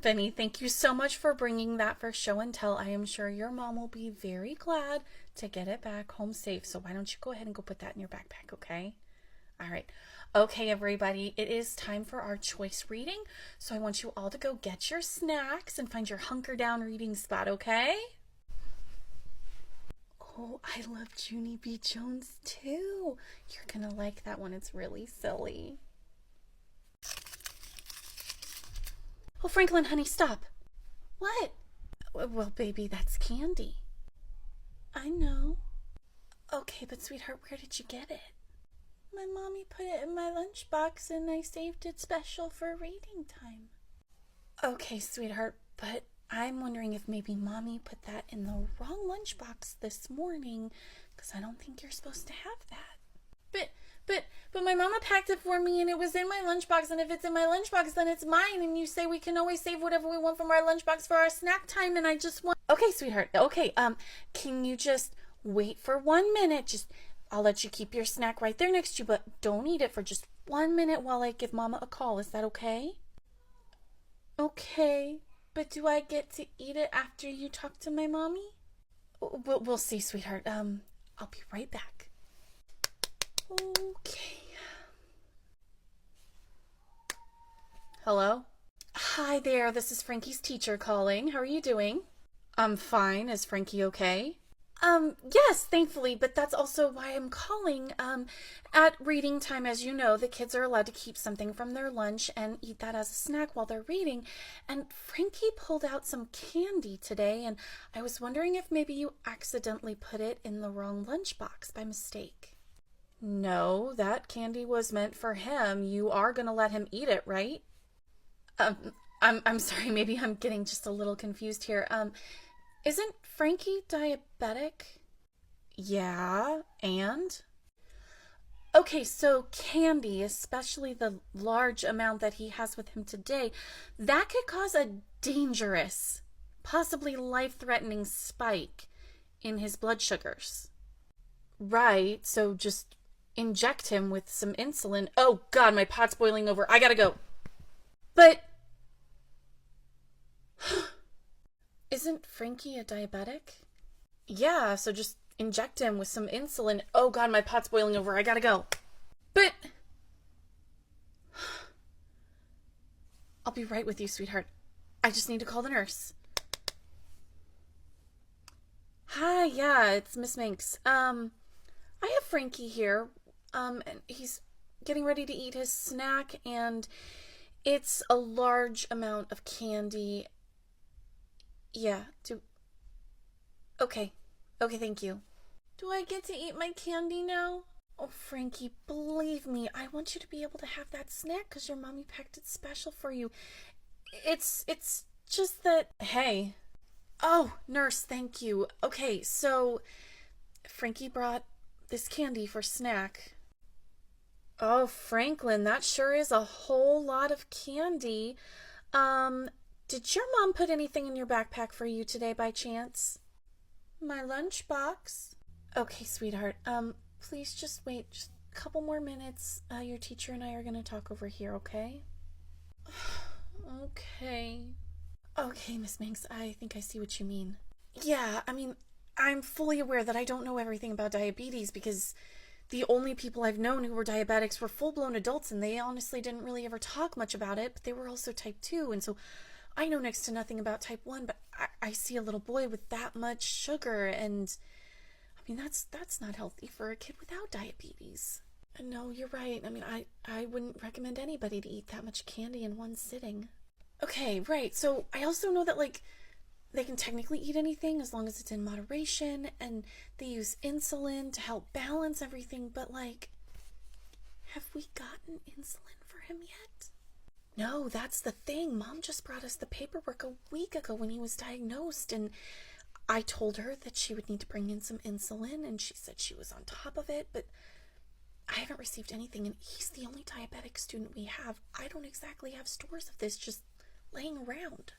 Benny, thank you so much for bringing that for show and tell. I am sure your mom will be very glad to get it back home safe. So why don't you go ahead and go put that in your backpack, okay? All right. Okay, everybody, it is time for our choice reading. So I want you all to go get your snacks and find your hunker down reading spot, okay? Oh, I love Junie B. Jones too. You're gonna like that one. It's really silly. Oh, Franklin, honey, stop. What? Well, baby, that's candy. I know. Okay, but sweetheart, where did you get it? My mommy put it in my lunchbox and I saved it special for reading time. Okay, sweetheart, but I'm wondering if maybe mommy put that in the wrong lunchbox this morning, because I don't think you're supposed to have that. But my mama packed it for me and it was in my lunchbox, and if it's in my lunchbox then it's mine, and you say we can always save whatever we want from our lunchbox for our snack time, and I just want... Okay, sweetheart, okay, can you just wait for 1 minute? I'll let you keep your snack right there next to you, but don't eat it for just 1 minute while I give mama a call. Is that okay? Okay, but do I get to eat it after you talk to my mommy? We'll see, sweetheart. I'll be right back. Okay. Hello? Hi there, this is Frankie's teacher calling. How are you doing? I'm fine. Is Frankie okay? Yes, thankfully, but that's also why I'm calling. At reading time, as you know, the kids are allowed to keep something from their lunch and eat that as a snack while they're reading. And Frankie pulled out some candy today, and I was wondering if maybe you accidentally put it in the wrong lunchbox by mistake. No, that candy was meant for him. You are gonna let him eat it, right? I'm sorry, maybe I'm getting just a little confused here. Isn't Frankie diabetic? Yeah, and? Okay, so candy, especially the large amount that he has with him today, that could cause a dangerous, possibly life-threatening spike in his blood sugars. Right, so just inject him with some insulin. Oh God, my pot's boiling over. I gotta go. But isn't Frankie a diabetic? Yeah, so just inject him with some insulin. Oh God, my pot's boiling over. I gotta go. But I'll be right with you, sweetheart. I just need to call the nurse. Hi, yeah, it's Miss Minx. I have Frankie here. And he's getting ready to eat his snack, and it's a large amount of candy. Yeah, Okay, thank you. Do I get to eat my candy now? Oh, Frankie, believe me, I want you to be able to have that snack because your mommy packed it special for you. It's just that... Hey. Oh, nurse, thank you. Okay, so Frankie brought this candy for snack. Oh, Franklin, that sure is a whole lot of candy. Did your mom put anything in your backpack for you today by chance? My lunchbox. Okay, sweetheart. Please just wait just a couple more minutes. Your teacher and I are gonna talk over here, okay? Okay. Okay, Miss Minx, I think I see what you mean. Yeah, I mean, I'm fully aware that I don't know everything about diabetes because the only people I've known who were diabetics were full-blown adults, and they honestly didn't really ever talk much about it, but they were also type 2, and so I know next to nothing about type 1, but I see a little boy with that much sugar, and I mean, that's not healthy for a kid without diabetes. No, you're right. I mean, I wouldn't recommend anybody to eat that much candy in one sitting. Okay, right. So I also know that, like, they can technically eat anything as long as it's in moderation, and they use insulin to help balance everything, but, like, have we gotten insulin for him yet? No, that's the thing. Mom just brought us the paperwork a week ago when he was diagnosed, and I told her that she would need to bring in some insulin, and she said she was on top of it, but I haven't received anything, and he's the only diabetic student we have. I don't exactly have stores of this just laying around.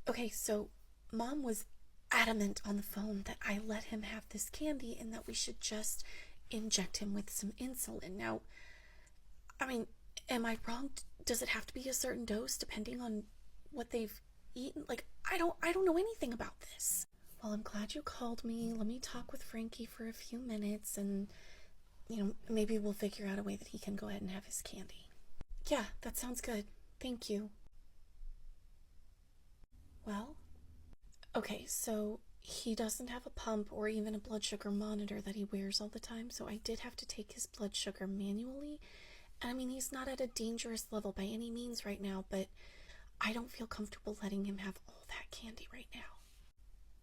Okay, so Mom was adamant on the phone that I let him have this candy and that we should just inject him with some insulin. Now, I mean, am I wrong? Does it have to be a certain dose depending on what they've eaten? Like, I don't know anything about this. Well, I'm glad you called me. Let me talk with Frankie for a few minutes and, maybe we'll figure out a way that he can go ahead and have his candy. Yeah, that sounds good. Thank you. Well, okay, so he doesn't have a pump or even a blood sugar monitor that he wears all the time, so I did have to take his blood sugar manually. And I mean, he's not at a dangerous level by any means right now, but I don't feel comfortable letting him have all that candy right now.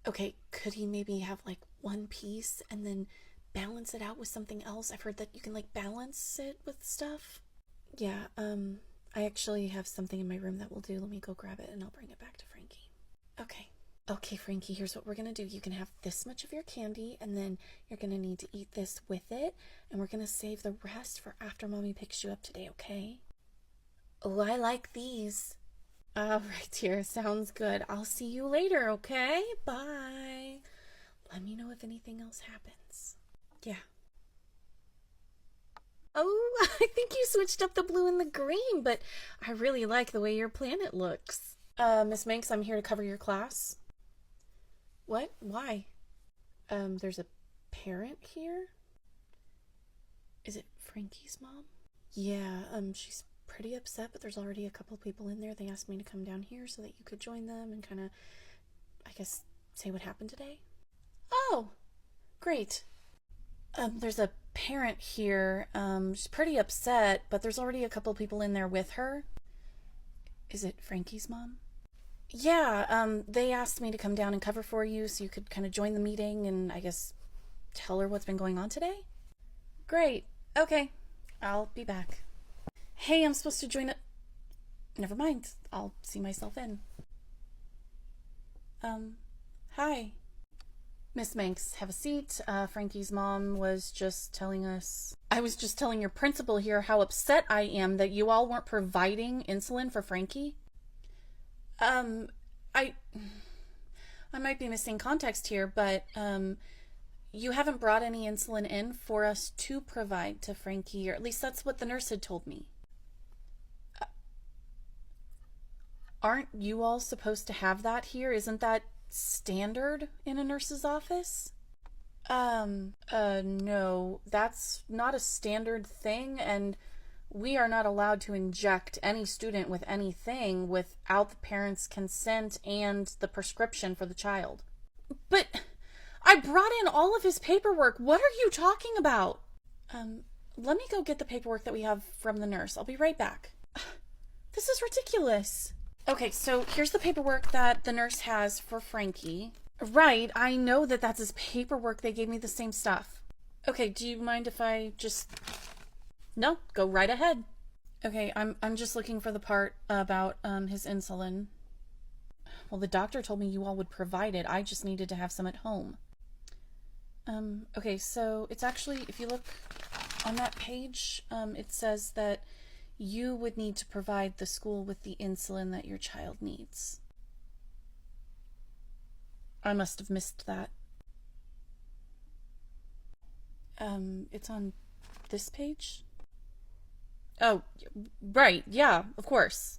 Okay, could he maybe have like one piece and then balance it out with something else? I've heard that you can like balance it with stuff. Yeah, I actually have something in my room that will do. Let me go grab it and I'll bring it back to Frankie. Okay. Okay, Frankie, here's what we're gonna do. You can have this much of your candy, and then you're gonna need to eat this with it, and we're gonna save the rest for after Mommy picks you up today, okay? Oh, I like these. All right, dear, sounds good. I'll see you later, okay? Bye. Let me know if anything else happens. Yeah. Oh, I think you switched up the blue and the green, but I really like the way your planet looks. Miss Manx, I'm here to cover your class. What? Why? There's a parent here? Is it Frankie's mom? Yeah, she's pretty upset, but there's already a couple people in there. They asked me to come down here so that you could join them and kind of, I guess, say what happened today. Oh, great. There's a parent here. She's pretty upset, but there's already a couple people in there with her. Is it Frankie's mom? Yeah, they asked me to come down and cover for you so you could kind of join the meeting and I guess tell her what's been going on today. Great. Okay. I'll be back. Hey, I'm supposed to join it. Never mind. I'll see myself in. Hi. Miss Manx, have a seat. Frankie's mom was just telling us... I was just telling your principal here how upset I am that you all weren't providing insulin for Frankie. I might be missing context here, but, you haven't brought any insulin in for us to provide to Frankie, or at least that's what the nurse had told me. Aren't you all supposed to have that here? Isn't that standard in a nurse's office? No, that's not a standard thing, and we are not allowed to inject any student with anything without the parent's consent and the prescription for the child. But I brought in all of his paperwork. What are you talking about? Let me go get the paperwork that we have from the nurse. I'll be right back. This is ridiculous. Okay, so here's the paperwork that the nurse has for Frankie. Right, I know that that's his paperwork. They gave me the same stuff. Okay, do you mind if I just... No, go right ahead. Okay, I'm just looking for the part about his insulin. Well, the doctor told me you all would provide it. I just needed to have some at home. Okay, so it's actually, if you look on that page, it says that you would need to provide the school with the insulin that your child needs. I must have missed that. It's on this page? Oh, right, yeah, of course.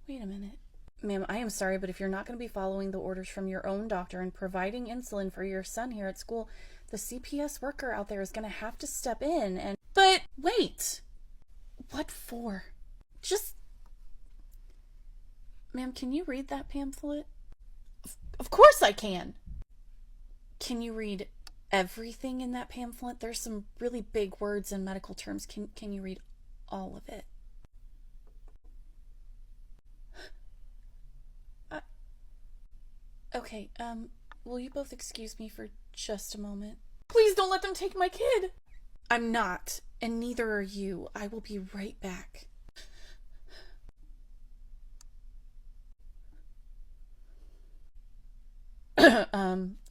Wait a minute. Ma'am, I am sorry, but if you're not going to be following the orders from your own doctor and providing insulin for your son here at school, the CPS worker out there is going to have to step in and... But, wait! What for? Just... Ma'am, can you read that pamphlet? Of course I can! Can you read everything in that pamphlet? There's some really big words and medical terms. Can you read all of it? Okay, will you both excuse me for just a moment? Please don't let them take my kid! I'm not, and neither are you. I will be right back.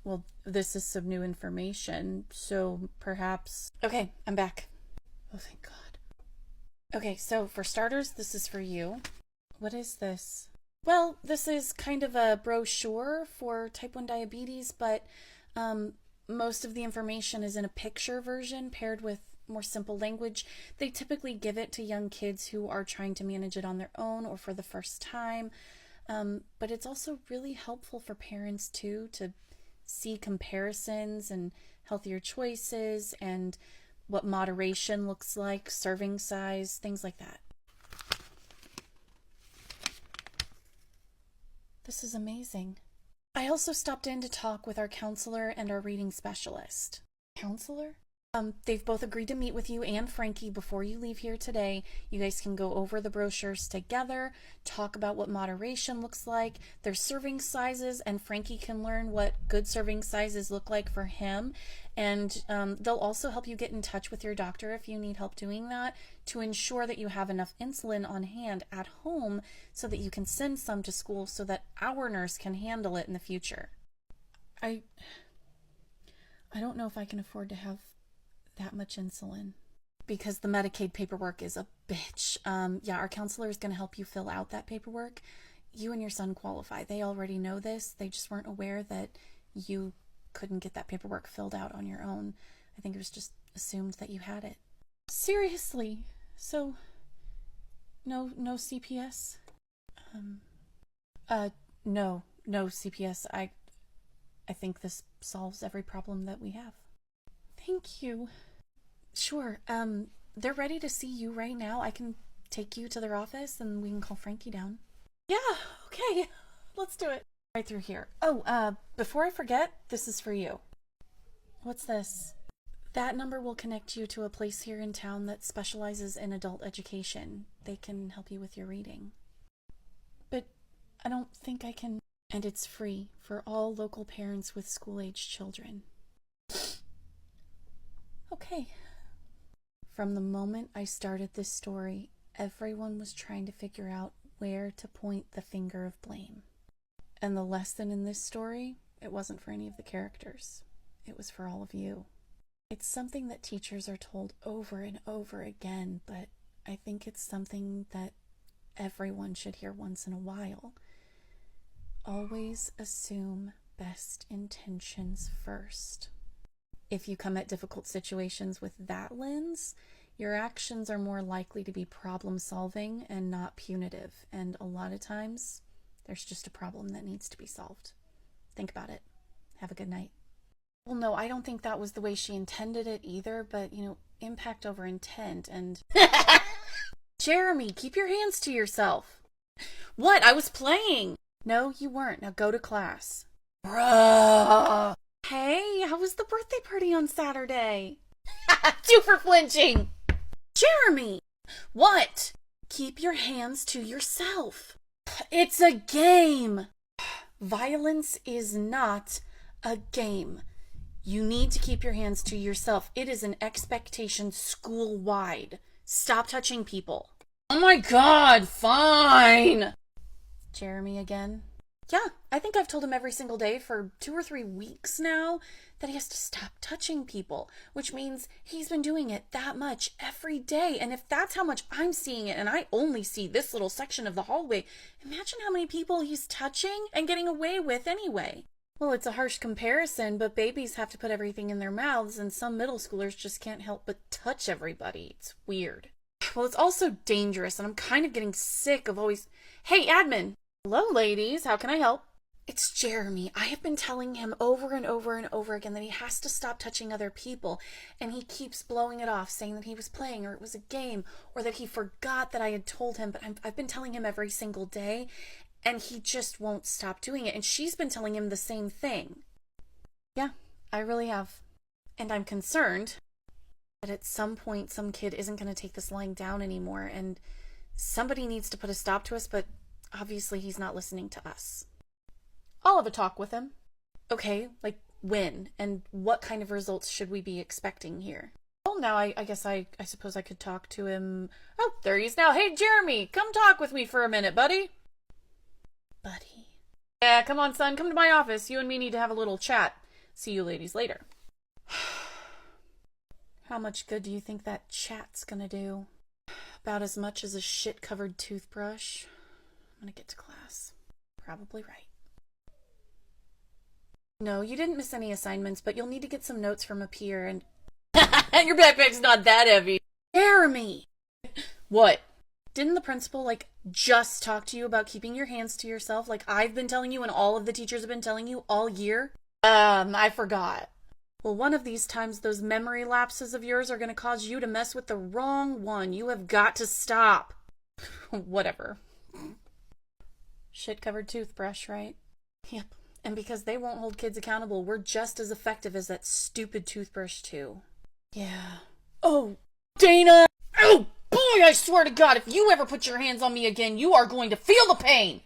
Well, this is some new information, so perhaps... Okay, I'm back. Oh, thank God. Okay, so for starters, this is for you. What is this? Well, this is kind of a brochure for type 1 diabetes, but most of the information is in a picture version paired with more simple language. They typically give it to young kids who are trying to manage it on their own or for the first time. But it's also really helpful for parents too to see comparisons and healthier choices and what moderation looks like, serving size, things like that. This is amazing. I also stopped in to talk with our counselor and our reading specialist. Counselor? They've both agreed to meet with you and Frankie before you leave here today. You guys can go over the brochures together, talk about what moderation looks like, their serving sizes, and Frankie can learn what good serving sizes look like for him. And they'll also help you get in touch with your doctor if you need help doing that, to ensure that you have enough insulin on hand at home so that you can send some to school so that our nurse can handle it in the future. I don't know if I can afford to have that much insulin because the Medicaid paperwork is a bitch. Yeah, our counselor is going to help you fill out that paperwork. You and your son qualify. They already know this. They just weren't aware that you couldn't get that paperwork filled out on your own. I think it was just assumed that you had it. Seriously? So no CPS? No CPS. I think this solves every problem that we have. Thank you. Sure. They're ready to see you right now. I can take you to their office and we can call Frankie down. Yeah, okay. Let's do it. Right through here. Oh, before I forget, this is for you. What's this? That number will connect you to a place here in town that specializes in adult education. They can help you with your reading. But I don't think I can. And it's free for all local parents with school-age children. Okay. From the moment I started this story, everyone was trying to figure out where to point the finger of blame. And the lesson in this story, it wasn't for any of the characters. It was for all of you. It's something that teachers are told over and over again, but I think it's something that everyone should hear once in a while. Always assume best intentions first. If you come at difficult situations with that lens, your actions are more likely to be problem-solving and not punitive. And a lot of times, there's just a problem that needs to be solved. Think about it. Have a good night. Well, no, I don't think that was the way she intended it either, but, impact over intent and... Jeremy, keep your hands to yourself. What? I was playing. No, you weren't. Now go to class. Bruh. Hey, how was the birthday party on Saturday? 2 for flinching. Jeremy! What? Keep your hands to yourself. It's a game. Violence is not a game. You need to keep your hands to yourself. It is an expectation school-wide. Stop touching people. Oh my God, fine. Jeremy again. Yeah, I think I've told him every single day for 2 or 3 weeks now that he has to stop touching people, which means he's been doing it that much every day. And if that's how much I'm seeing it, and I only see this little section of the hallway, imagine how many people he's touching and getting away with anyway. Well, it's a harsh comparison, but babies have to put everything in their mouths, and some middle schoolers just can't help but touch everybody. It's weird. Well, it's also dangerous, and I'm kind of getting sick of always... Hey, admin! Hello, ladies. How can I help? It's Jeremy. I have been telling him over and over and over again that he has to stop touching other people, and he keeps blowing it off, saying that he was playing or it was a game or that he forgot that I had told him, but I've been telling him every single day, and he just won't stop doing it, and she's been telling him the same thing. Yeah, I really have. And I'm concerned that at some point some kid isn't going to take this lying down anymore, and somebody needs to put a stop to us, but obviously he's not listening to us. I'll have a talk with him. Okay, like when? And what kind of results should we be expecting here? Well, now I guess I suppose I could talk to him. Oh, there he is now. Hey, Jeremy, come talk with me for a minute, buddy. Buddy? Yeah, come on, son. Come to my office. You and me need to have a little chat. See you ladies later. How much good do you think that chat's gonna do? About as much as a shit-covered toothbrush. I'm gonna get to class. Probably right. No, you didn't miss any assignments, but you'll need to get some notes from a peer and... Your backpack's not that heavy. Jeremy! What? Didn't the principal, just talk to you about keeping your hands to yourself like I've been telling you and all of the teachers have been telling you all year? I forgot. Well, one of these times those memory lapses of yours are going to cause you to mess with the wrong one. You have got to stop. Whatever. Shit-covered toothbrush, right? Yep. And because they won't hold kids accountable, we're just as effective as that stupid toothbrush, too. Yeah. Oh, Dana! Oh, boy, I swear to God, if you ever put your hands on me again, you are going to feel the pain!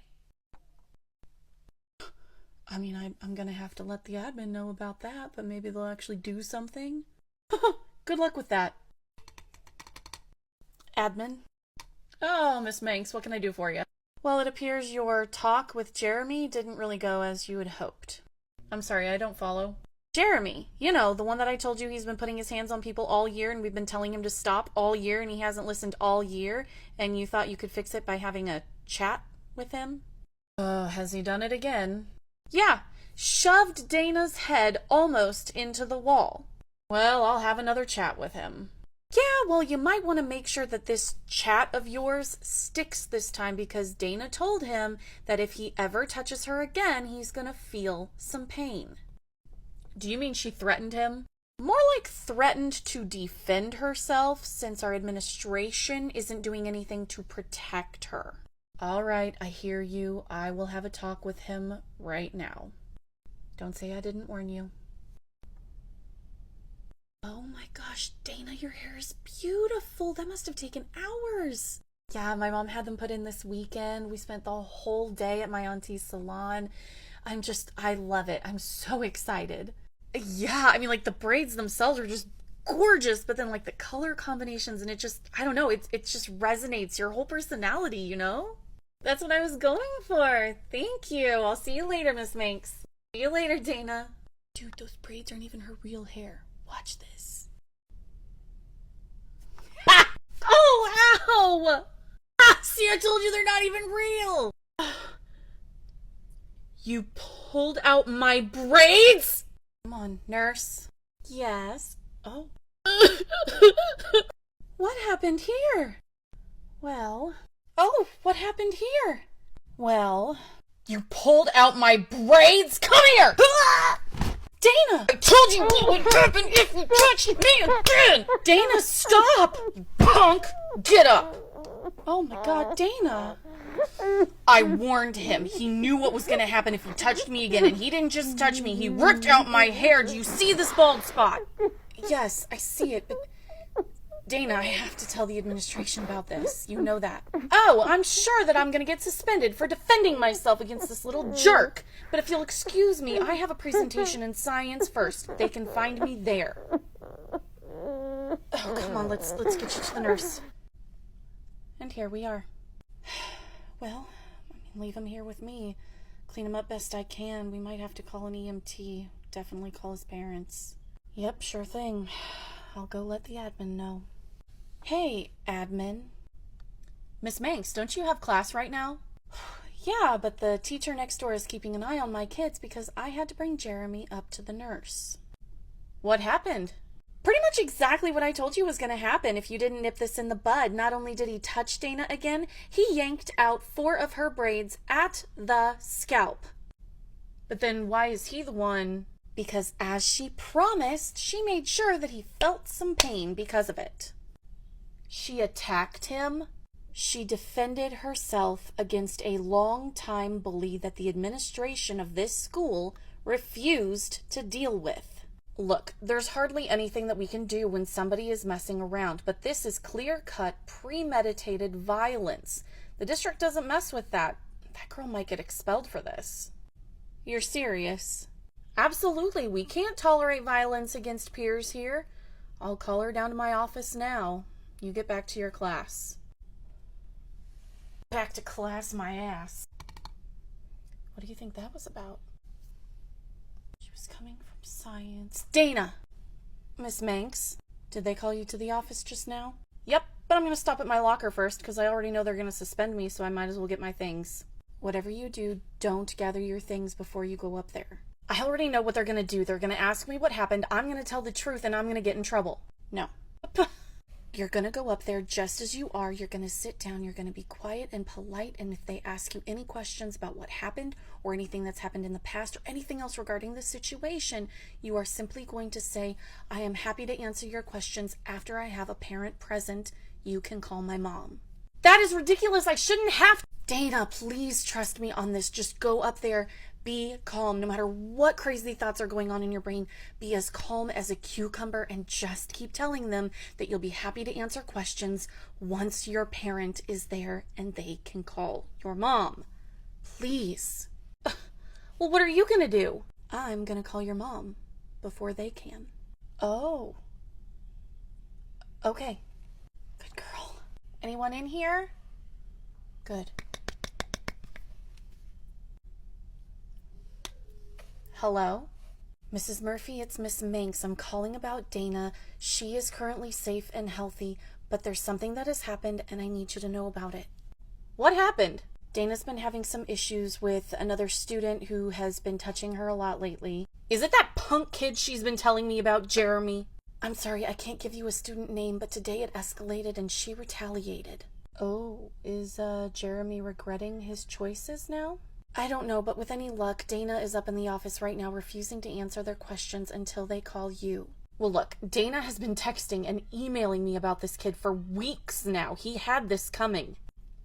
I mean, I'm gonna have to let the admin know about that, but maybe they'll actually do something. Good luck with that. Admin? Oh, Miss Manx, what can I do for you? Well, it appears your talk with Jeremy didn't really go as you had hoped. I'm sorry, I don't follow. Jeremy, you know, the one that I told you he's been putting his hands on people all year and we've been telling him to stop all year and he hasn't listened all year, and you thought you could fix it by having a chat with him? Has he done it again? Yeah, shoved Dana's head almost into the wall. Well, I'll have another chat with him. Yeah, well, you might want to make sure that this chat of yours sticks this time because Dana told him that if he ever touches her again, he's gonna feel some pain. Do you mean she threatened him? More like threatened to defend herself since our administration isn't doing anything to protect her. All right, I hear you. I will have a talk with him right now. Don't say I didn't warn you. Oh my gosh, Dana, your hair is beautiful. That must have taken hours. Yeah, my mom had them put in this weekend. We spent the whole day at my auntie's salon. I love it. I'm so excited. Yeah, I mean, like, the braids themselves are just gorgeous, but then, like, the color combinations and I don't know, it just resonates. Your whole personality, you know? That's what I was going for. Thank you. I'll see you later, Miss Manx. See you later, Dana. Dude, those braids aren't even her real hair. Watch this. Ah! Oh, ow! Ah, see, I told you they're not even real. You pulled out my braids? Come on, nurse. Yes. Oh. What happened here? Well. Oh, what happened here? Well. You pulled out my braids? Come here! Dana! I told you what would happen if you touched me again! Dana, stop! You punk! Get up! Oh my God, Dana. I warned him. He knew what was going to happen if he touched me again, and he didn't just touch me. He ripped out my hair. Do you see this bald spot? Yes, I see it, but Dana, I have to tell the administration about this. You know that. Oh, I'm sure that I'm going to get suspended for defending myself against this little jerk. But if you'll excuse me, I have a presentation in science first. They can find me there. Oh, come on, let's get you to the nurse. And here we are. Well, leave him here with me. Clean him up best I can. We might have to call an EMT. Definitely call his parents. Yep, sure thing. I'll go let the admin know. Hey, admin. Miss Manx, don't you have class right now? Yeah, but the teacher next door is keeping an eye on my kids because I had to bring Jeremy up to the nurse. What happened? Pretty much exactly what I told you was going to happen if you didn't nip this in the bud. Not only did he touch Dana again, he yanked out 4 of her braids at the scalp. But then why is he the one? Because as she promised, she made sure that he felt some pain because of it. She attacked him. She defended herself against a long-time bully that the administration of this school refused to deal with. Look, there's hardly anything that we can do when somebody is messing around, but this is clear-cut, premeditated violence. The district doesn't mess with that. That girl might get expelled for this. You're serious? Absolutely, we can't tolerate violence against peers here. I'll call her down to my office now. You get back to your class. Back to class, my ass. What do you think that was about? She was coming from science. Dana! Miss Manx, did they call you to the office just now? Yep, but I'm going to stop at my locker first because I already know they're going to suspend me, so I might as well get my things. Whatever you do, don't gather your things before you go up there. I already know what they're going to do. They're going to ask me what happened, I'm going to tell the truth, and I'm going to get in trouble. No. You're going to go up there just as you are. You're going to sit down. You're going to be quiet and polite. And if they ask you any questions about what happened or anything that's happened in the past or anything else regarding the situation, you are simply going to say, I am happy to answer your questions after I have a parent present. You can call my mom. That is ridiculous. I shouldn't have. Dana, please trust me on this. Just go up there. Be calm. No matter what crazy thoughts are going on in your brain, be as calm as a cucumber and just keep telling them that you'll be happy to answer questions once your parent is there and they can call your mom. Please. Well, what are you going to do? I'm going to call your mom before they can. Oh. Okay. Good girl. Anyone in here? Good. Hello? Mrs. Murphy, it's Miss Manx. I'm calling about Dana. She is currently safe and healthy, but there's something that has happened and I need you to know about it. What happened? Dana's been having some issues with another student who has been touching her a lot lately. Is it that punk kid she's been telling me about, Jeremy? I'm sorry, I can't give you a student name, but today it escalated and she retaliated. Oh, is Jeremy regretting his choices now? I don't know, but with any luck, Dana is up in the office right now refusing to answer their questions until they call you. Well, look, Dana has been texting and emailing me about this kid for weeks now. He had this coming.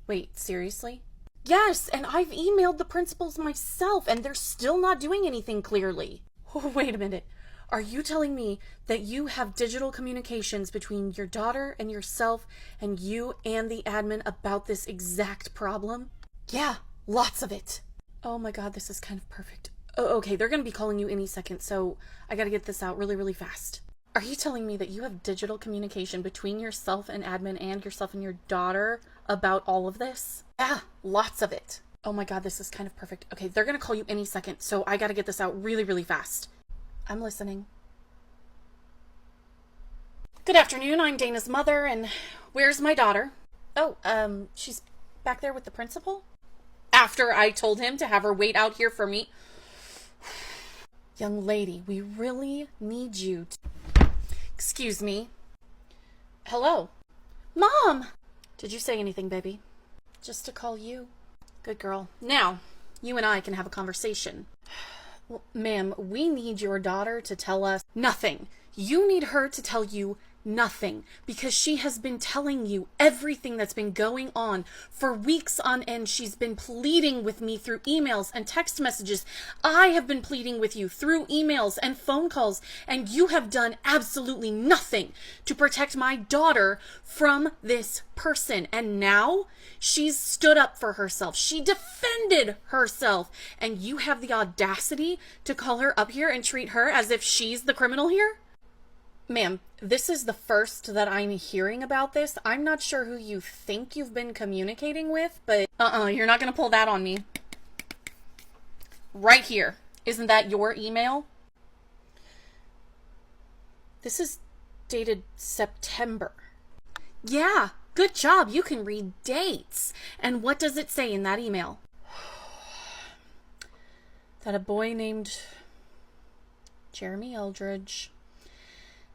Wait, seriously? Yes, and I've emailed the principals myself, and they're still not doing anything clearly. Oh, wait a minute. Are you telling me that you have digital communications between your daughter and yourself and you and the admin about this exact problem? Yeah, lots of it. Oh my God, this is kind of perfect. Oh, okay, they're going to be calling you any second, so I got to get this out really, really fast. Are you telling me that you have digital communication between yourself and admin and yourself and your daughter about all of this? Yeah, lots of it. Oh my God, this is kind of perfect. Okay, they're going to call you any second, so I got to get this out really, really fast. I'm listening. Good afternoon, I'm Dana's mother, and where's my daughter? Oh, she's back there with the principal? After I told him to have her wait out here for me. Young lady, we really need you to... Excuse me. Hello? Mom! Did you say anything, baby? Just to call you. Good girl. Now, you and I can have a conversation. Well, ma'am, we need your daughter to tell us nothing. You need her to tell you nothing, because she has been telling you everything that's been going on for weeks on end. She's been pleading with me through emails and text messages. I have been pleading with you through emails and phone calls, and you have done absolutely nothing to protect my daughter from this person. And now she's stood up for herself. She defended herself, and you have the audacity to call her up here and treat her as if she's the criminal here? Ma'am, this is the first that I'm hearing about this. I'm not sure who you think you've been communicating with, but you're not going to pull that on me. Right here. Isn't that your email? This is dated September. Yeah, good job. You can read dates. And what does it say in that email? That a boy named Jeremy Eldridge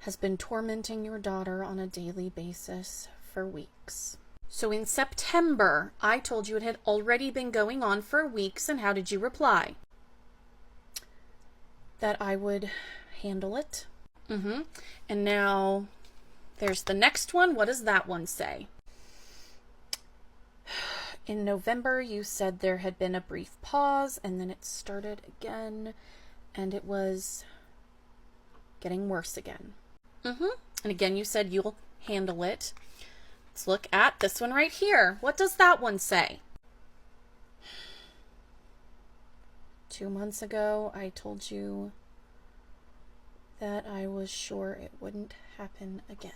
has been tormenting your daughter on a daily basis for weeks. So in September, I told you it had already been going on for weeks, and how did you reply? That I would handle it. And now there's the next one. What does that one say? In November, you said there had been a brief pause, and then it started again, and it was getting worse again. And again, you said you'll handle it. Let's look at this one right here. What does that one say? 2 months ago, I told you that I was sure it wouldn't happen again.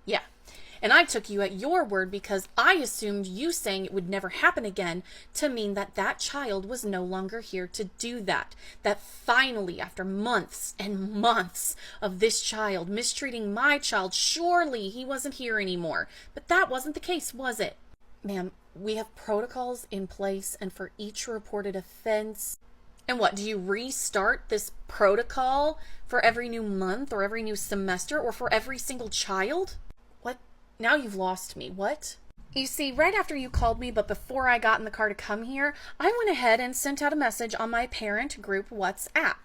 Yeah, and I took you at your word because I assumed you saying it would never happen again to mean that that child was no longer here to do that. That finally, after months and months of this child mistreating my child, surely he wasn't here anymore. But that wasn't the case, was it? Ma'am, we have protocols in place, and for each reported offense... And what, do you restart this protocol for every new month or every new semester or for every single child? Now you've lost me. What? You see, right after you called me, but before I got in the car to come here, I went ahead and sent out a message on my parent group WhatsApp.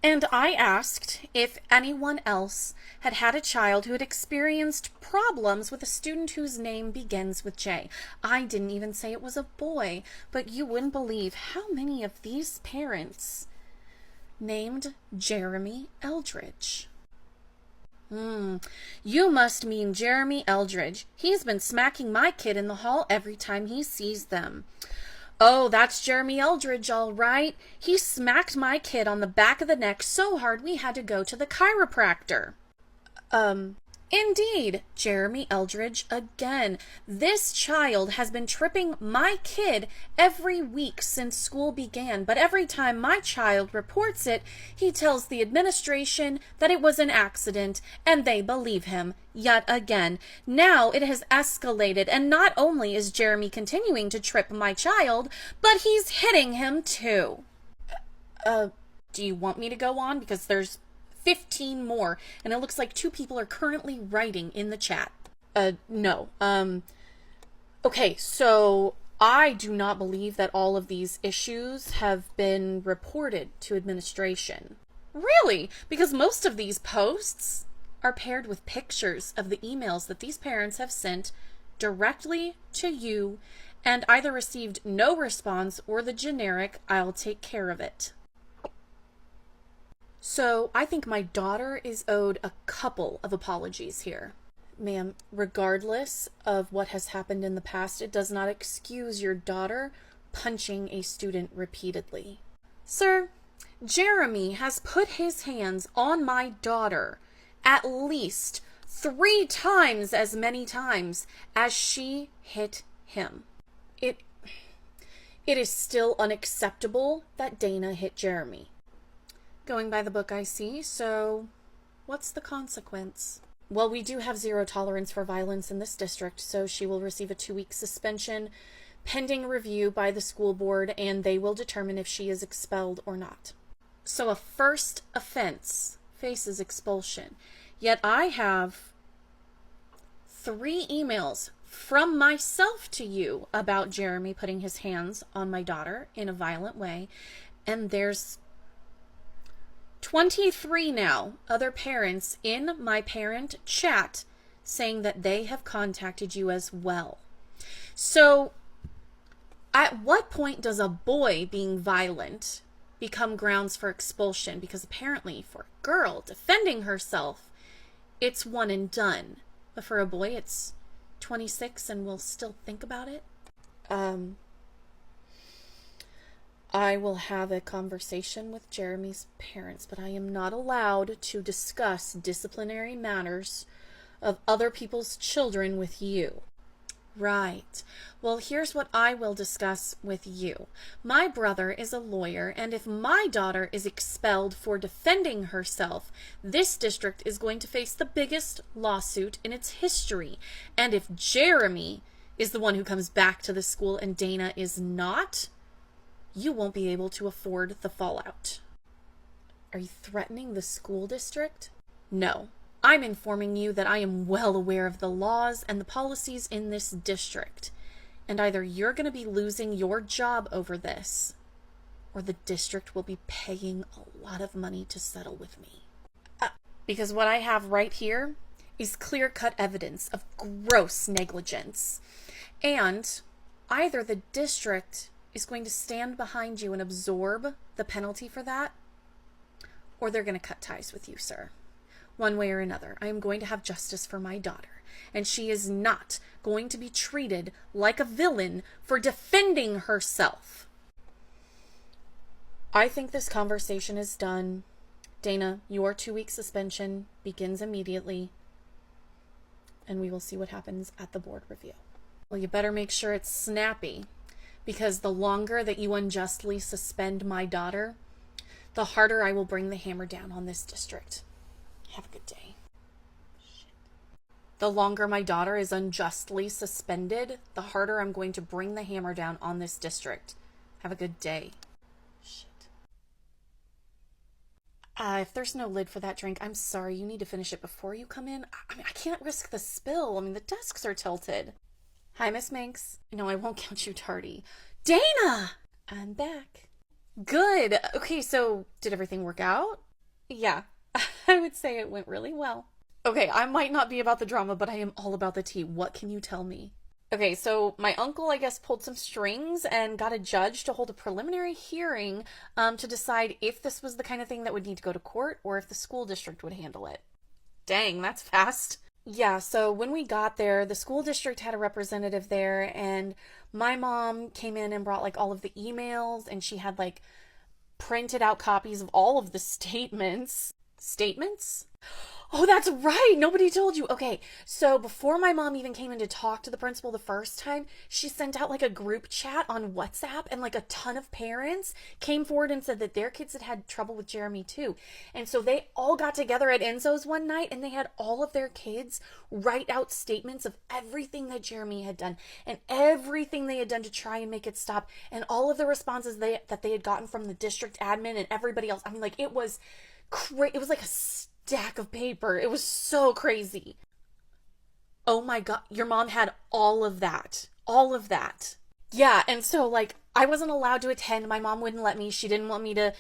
And I asked if anyone else had had a child who had experienced problems with a student whose name begins with J. I didn't even say it was a boy, but you wouldn't believe how many of these parents named Jeremy Eldridge. You must mean Jeremy Eldridge. He's been smacking my kid in the hall every time he sees them. Oh, that's Jeremy Eldridge, all right. He smacked my kid on the back of the neck so hard we had to go to the chiropractor. Indeed, Jeremy Eldridge again. This child has been tripping my kid every week since school began, but every time my child reports it, he tells the administration that it was an accident, and they believe him yet again. Now it has escalated, and not only is Jeremy continuing to trip my child, but he's hitting him too. Do you want me to go on? Because there's 15 more, and it looks like 2 people are currently writing in the chat. No. Okay, so I do not believe that all of these issues have been reported to administration. Really? Because most of these posts are paired with pictures of the emails that these parents have sent directly to you and either received no response or the generic, "I'll take care of it." So I think my daughter is owed a couple of apologies here. Ma'am, regardless of what has happened in the past, it does not excuse your daughter punching a student repeatedly. Sir, Jeremy has put his hands on my daughter at least 3 times as many times as she hit him. It is still unacceptable that Dana hit Jeremy. Going by the book, I see. So what's the consequence? Well, we do have 0 tolerance for violence in this district, so she will receive a 2-week suspension pending review by the school board, and they will determine if she is expelled or not. So a first offense faces expulsion. Yet I have 3 emails from myself to you about Jeremy putting his hands on my daughter in a violent way, and there's 23 now other parents in my parent chat saying that they have contacted you as well. So at what point does a boy being violent become grounds for expulsion? Because apparently for a girl defending herself, it's one and done. But for a boy, it's 26 and we'll still think about it. I will have a conversation with Jeremy's parents, but I am not allowed to discuss disciplinary matters of other people's children with you. Right. Well, here's what I will discuss with you. My brother is a lawyer, and if my daughter is expelled for defending herself, this district is going to face the biggest lawsuit in its history. And if Jeremy is the one who comes back to the school and Dana is not, you won't be able to afford the fallout. Are you threatening the school district? No. I'm informing you that I am well aware of the laws and the policies in this district, and either you're going to be losing your job over this, or the district will be paying a lot of money to settle with me. Because what I have right here is clear-cut evidence of gross negligence, and either the district is going to stand behind you and absorb the penalty for that, or they're going to cut ties with you, sir. One way or another, I am going to have justice for my daughter, and she is not going to be treated like a villain for defending herself. I think this conversation is done. Dana, your 2-week suspension begins immediately, and we will see what happens at the board review. Well, you better make sure it's snappy, because the longer that you unjustly suspend my daughter, the harder I will bring the hammer down on this district. Have a good day. Shit. The longer my daughter is unjustly suspended, the harder I'm going to bring the hammer down on this district. Have a good day. Shit. If there's no lid for that drink, I'm sorry. You need to finish it before you come in. I mean, I can't risk the spill. I mean, the desks are tilted. Hi, Miss Minx. No, I won't count you tardy. Dana! I'm back. Good. Okay, so did everything work out? Yeah, I would say it went really well. Okay, I might not be about the drama, but I am all about the tea. What can you tell me? Okay, so my uncle, I guess, pulled some strings and got a judge to hold a preliminary hearing to decide if this was the kind of thing that would need to go to court or if the school district would handle it. Dang, that's fast. Yeah, so when we got there, the school district had a representative there, and my mom came in and brought like all of the emails, and she had like printed out copies of all of the statements. Statements? Oh, that's right. Nobody told you. Okay, so before my mom even came in to talk to the principal the first time, she sent out like a group chat on WhatsApp, and like a ton of parents came forward and said that their kids had trouble with Jeremy too. And so they all got together at Enzo's one night, and they had all of their kids write out statements of everything that Jeremy had done and everything they had done to try and make it stop, and all of the responses that they had gotten from the district admin and everybody else. I mean, like it was it was like a stack of paper. It was so crazy. Oh my God. Your mom had all of that. All of that. Yeah. And so, like, I wasn't allowed to attend. My mom wouldn't let me. She didn't want me to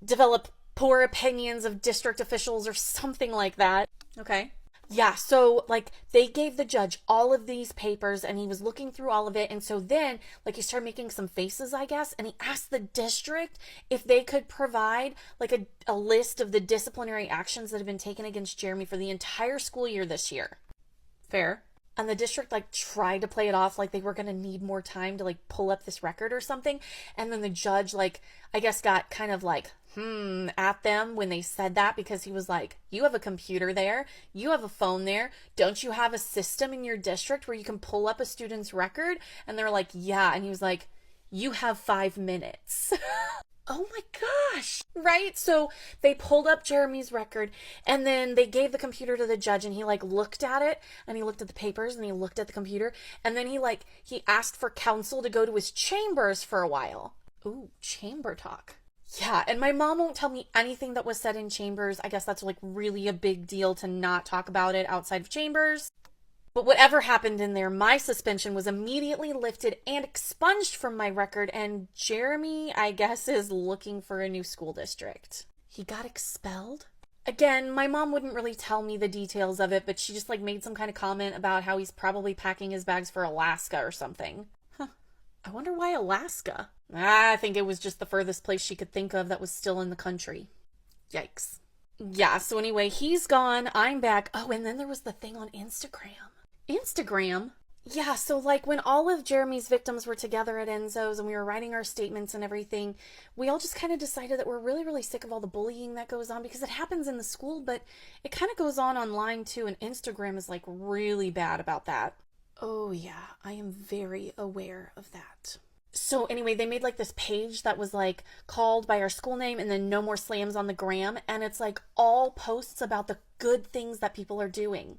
develop poor opinions of district officials or something like that. Okay. Yeah, so like they gave the judge all of these papers and he was looking through all of it. And so then, like, he started making some faces, I guess, and he asked the district if they could provide like a list of the disciplinary actions that have been taken against Jeremy for the entire school year this year. Fair. And the district like tried to play it off like they were going to need more time to like pull up this record or something. And then the judge, like, I guess got kind of like at them when they said that, because he was like, you have a computer there, you have a phone there, don't you have a system in your district where you can pull up a student's record? And they're like, yeah. And he was like, you have 5 minutes. Oh my gosh. Right? So they pulled up Jeremy's record, and then they gave the computer to the judge, and he like looked at it, and he looked at the papers, and he looked at the computer, and then he asked for counsel to go to his chambers for a while. Ooh, chamber talk. Yeah, and my mom won't tell me anything that was said in chambers. I guess that's like really a big deal to not talk about it outside of chambers. But whatever happened in there, my suspension was immediately lifted and expunged from my record, and Jeremy, I guess, is looking for a new school district. He got expelled? Again, my mom wouldn't really tell me the details of it, but she just like made some kind of comment about how he's probably packing his bags for Alaska or something. Huh. I wonder why Alaska? I think it was just the furthest place she could think of that was still in the country. Yikes. Yeah, so anyway, he's gone, I'm back. Oh, and then there was the thing on Instagram. Instagram? Yeah, so like when all of Jeremy's victims were together at Enzo's and we were writing our statements and everything, we all just kind of decided that we're really, really sick of all the bullying that goes on, because it happens in the school, but it kind of goes on online too, and Instagram is like really bad about that. Oh yeah, I am very aware of that. So anyway, they made like this page that was like called by our school name and then no more slams on the gram, and it's like all posts about the good things that people are doing.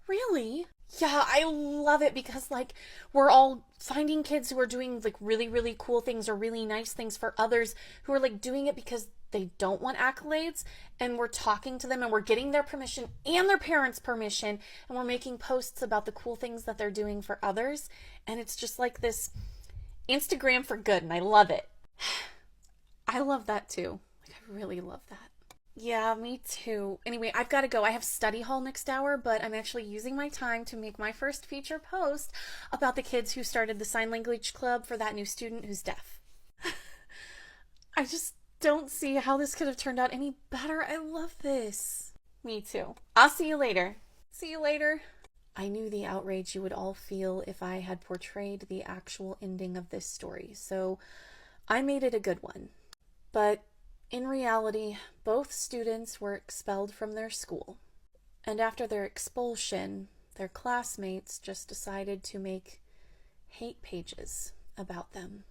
Really? Yeah, I love it, because like we're all finding kids who are doing like really, really cool things or really nice things for others who are like doing it because they don't want accolades, and we're talking to them and we're getting their permission and their parents' permission, and we're making posts about the cool things that they're doing for others, and it's just like this Instagram for good, and I love it. I love that too. Like, I really love that. Yeah, me too. Anyway, I've got to go. I have study hall next hour, but I'm actually using my time to make my first feature post about the kids who started the sign language club for that new student who's deaf. I just don't see how this could have turned out any better. I love this. Me too. I'll see you later. See you later. I knew the outrage you would all feel if I had portrayed the actual ending of this story, so I made it a good one. But in reality, both students were expelled from their school. And after their expulsion, their classmates just decided to make hate pages about them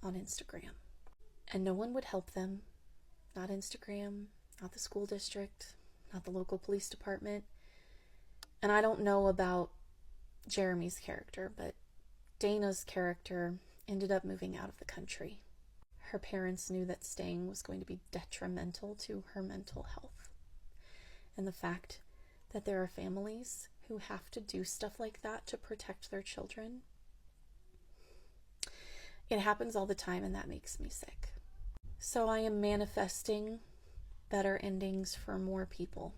on Instagram. And no one would help them. Not Instagram, not the school district, not the local police department. And I don't know about Jeremy's character, but Dana's character ended up moving out of the country. her parents knew that staying was going to be detrimental to her mental health. And the fact that there are families who have to do stuff like that to protect their children, it happens all the time, and that makes me sick. So I am manifesting better endings for more people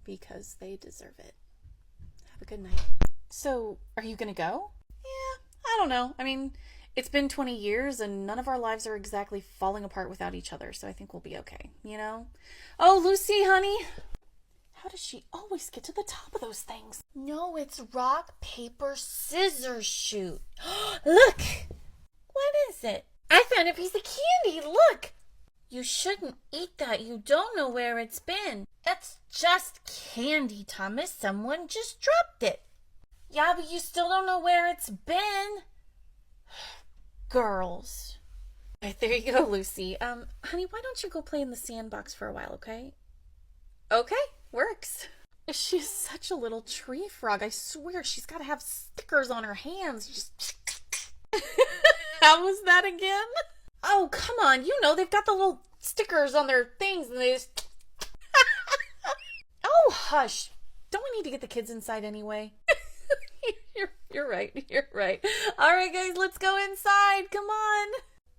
because they deserve it. Have a good night. So, are you gonna go? Yeah, I don't know. I mean, it's been 20 years and none of our lives are exactly falling apart without each other, so I think we'll be okay, you know? Oh, Lucy, honey. How does she always get to the top of those things? No, it's rock, paper, scissors shoot. Look! What is it? I found a piece of candy, look! You shouldn't eat that. You don't know where it's been. That's just candy, Thomas. Someone just dropped it. Yeah, but you still don't know where it's been. Girls. All right, there you go, Lucy. Honey, why don't you go play in the sandbox for a while, okay? Okay, works. She's such a little tree frog. I swear she's got to have stickers on her hands. Just... How was that again? Oh, come on. You know, they've got the little stickers on their things and they just... Oh, hush. Don't we need to get the kids inside anyway? You're right. You're right. All right, guys, let's go inside. Come on.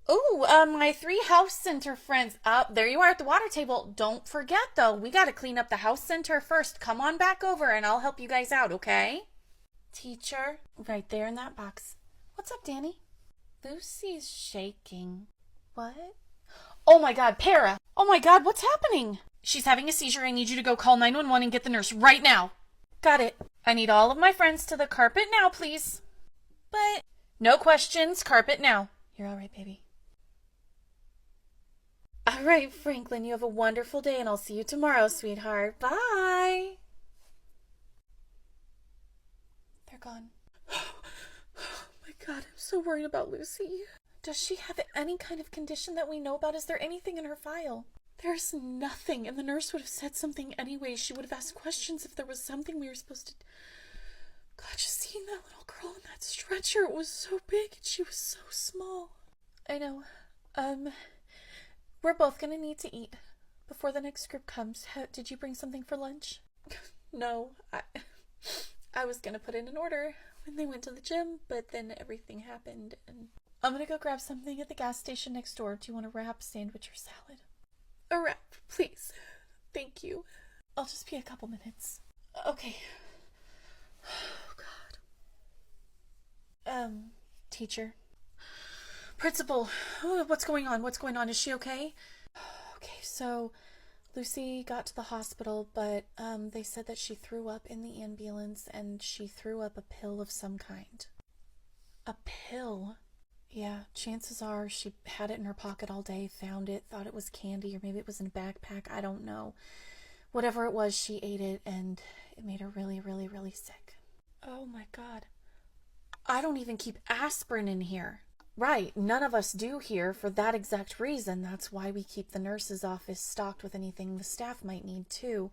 Oh, my 3 house center friends. There you are at the water table. Don't forget, though, we got to clean up the house center first. Come on back over and I'll help you guys out, okay? Teacher, right there in that box. What's up, Danny? Lucy's shaking. What? Oh my God, Para! Oh my God, what's happening? She's having a seizure. I need you to go call 911 and get the nurse right now. Got it. I need all of my friends to the carpet now, please. But no questions, carpet now. You're all right, baby. All right, Franklin, you have a wonderful day and I'll see you tomorrow, sweetheart. Bye. They're gone. Oh my God, I'm so worried about Lucy. Does she have any kind of condition that we know about? Is there anything in her file? There's nothing, and the nurse would have said something anyway. She would have asked questions if there was something we were supposed to... God, just seeing that little girl in that stretcher, it was so big and she was so small. I know. We're both gonna need to eat before the next group comes. Did you bring something for lunch? No, I was gonna put in an order when they went to the gym, but then everything happened and I'm gonna go grab something at the gas station next door. Do you want a wrap, sandwich, or salad? A wrap, please. Thank you. I'll just be a couple minutes. Okay. Oh, God. Teacher. Principal. Oh, what's going on? What's going on? Is she okay? Okay, so Lucy got to the hospital, but they said that she threw up in the ambulance and she threw up a pill of some kind. A pill? Yeah, chances are she had it in her pocket all day, found it, thought it was candy, or maybe it was in a backpack. I don't know. Whatever it was, she ate it, and it made her really, really, really sick. Oh my God. I don't even keep aspirin in here. Right, none of us do here for that exact reason. That's why we keep the nurse's office stocked with anything the staff might need too.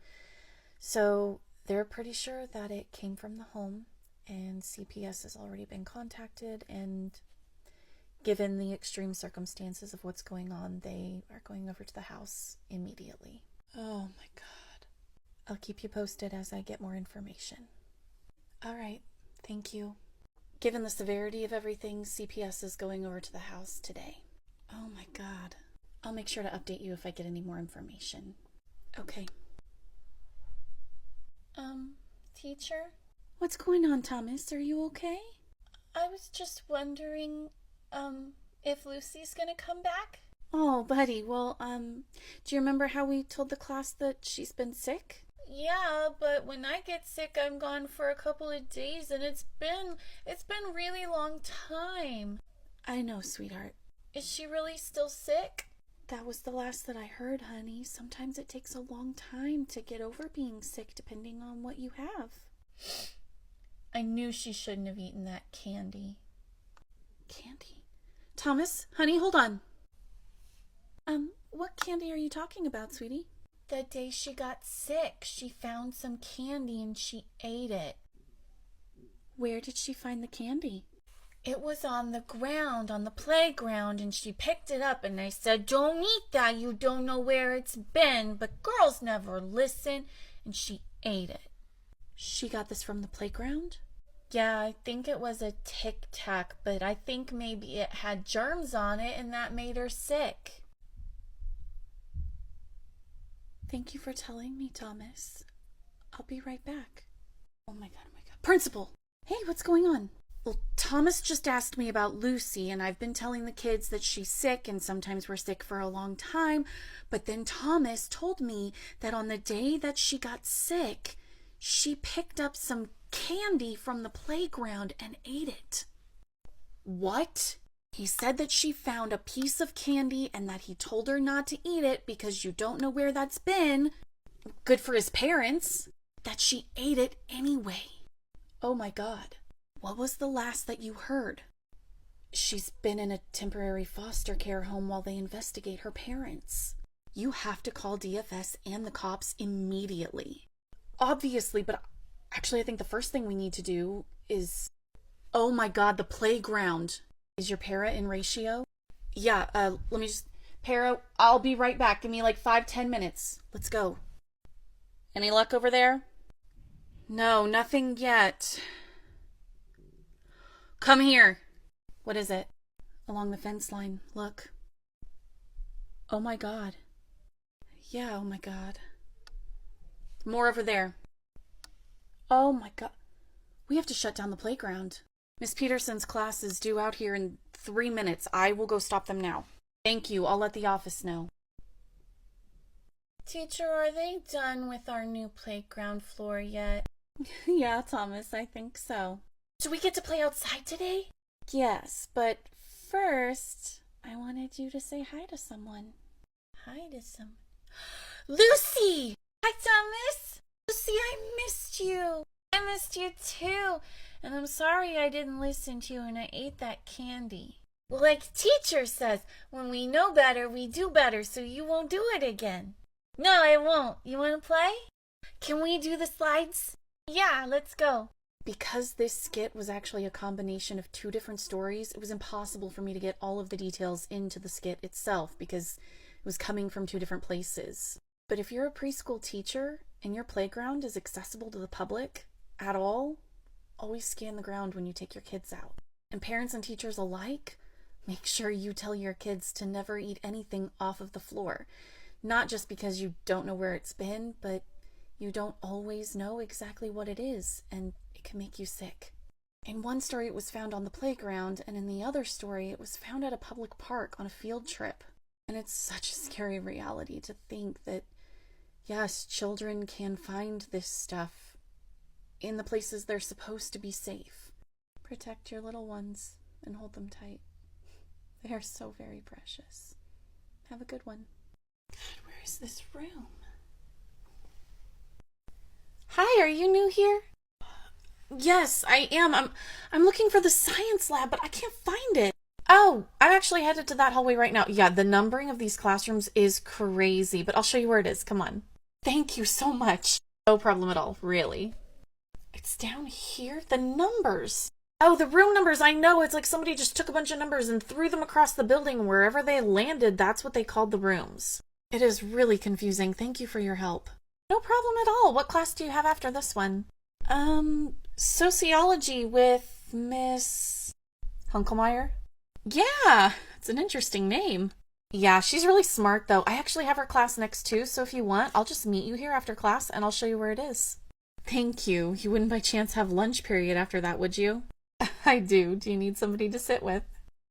So they're pretty sure that it came from the home, and CPS has already been contacted, and given the extreme circumstances of what's going on, they are going over to the house immediately. Oh my God. I'll keep you posted as I get more information. All right. Thank you. Given the severity of everything, CPS is going over to the house today. Oh my God. I'll make sure to update you if I get any more information. Okay. Teacher? What's going on, Thomas? Are you okay? I was just wondering, if Lucy's gonna come back? Oh, buddy, well, do you remember how we told the class that she's been sick? Yeah, but when I get sick, I'm gone for a couple of days, and it's been a really long time. I know, sweetheart. Is she really still sick? That was the last that I heard, honey. Sometimes it takes a long time to get over being sick, depending on what you have. I knew she shouldn't have eaten that candy. Candy? Thomas, honey, hold on. What candy are you talking about, sweetie? The day she got sick, she found some candy and she ate it. Where did she find the candy? It was on the ground, on the playground, and she picked it up, and I said, "Don't eat that, you don't know where it's been." But girls never listen, and she ate it. She got this from the playground? Yeah, I think it was a Tic Tac, but I think maybe it had germs on it, and that made her sick. Thank you for telling me, Thomas. I'll be right back. Oh my god, oh my god. Principal! Hey, what's going on? Well, Thomas just asked me about Lucy, and I've been telling the kids that she's sick, and sometimes we're sick for a long time. But then Thomas told me that on the day that she got sick, she picked up some candy from the playground and ate it. What? He said that she found a piece of candy and that he told her not to eat it because you don't know where that's been. Good for his parents. That she ate it anyway. Oh my god. What was the last that you heard? She's been in a temporary foster care home while they investigate her parents. You have to call DFS and the cops immediately. Obviously, but actually I think the first thing we need to do is... Oh my god, the playground. Is your para in ratio? Yeah, let me just... Para, I'll be right back. Give me like 5-10 minutes. Let's go. Any luck over there? No, nothing yet. Come here. What is it? Along the fence line. Look. Oh my god. Yeah, oh my god. More over there. Oh my god. We have to shut down the playground. Miss Peterson's class is due out here in 3 minutes. I will go stop them now. Thank you. I'll let the office know. Teacher, are they done with our new playground floor yet? Yeah, Thomas, I think so. Do we get to play outside today? Yes, but first, I wanted you to say hi to someone. Hi to someone. Lucy! Hi, Thomas! Lucy, I missed you. I missed you too. And I'm sorry I didn't listen to you and I ate that candy. Well, like teacher says, when we know better, we do better, so you won't do it again. No, I won't. You want to play? Can we do the slides? Yeah, let's go. Because this skit was actually a combination of 2 different stories, it was impossible for me to get all of the details into the skit itself because it was coming from 2 different places. But if you're a preschool teacher and your playground is accessible to the public at all, always scan the ground when you take your kids out. And parents and teachers alike, make sure you tell your kids to never eat anything off of the floor. Not just because you don't know where it's been, but you don't always know exactly what it is, and it can make you sick. In one story it was found on the playground, and in the other story it was found at a public park on a field trip. And it's such a scary reality to think that, yes, children can find this stuff in the places they're supposed to be safe. Protect your little ones and hold them tight. They are so very precious. Have a good one. God, where is this room? Hi, are you new here? Yes, I am. I'm looking for the science lab, but I can't find it. Oh, I'm actually headed to that hallway right now. Yeah, the numbering of these classrooms is crazy, but I'll show you where it is. Come on. Thank you so much. No problem at all, really. It's down here? The numbers. Oh, the room numbers, I know. It's like somebody just took a bunch of numbers and threw them across the building. Wherever they landed, that's what they called the rooms. It is really confusing. Thank you for your help. No problem at all. What class do you have after this one? Sociology with Miss Hunkelmeyer? Yeah, it's an interesting name. Yeah, she's really smart though. I actually have her class next too, so if you want, I'll just meet you here after class and I'll show you where it is. Thank you. You wouldn't by chance have lunch period after that, would you? I do. Do you need somebody to sit with?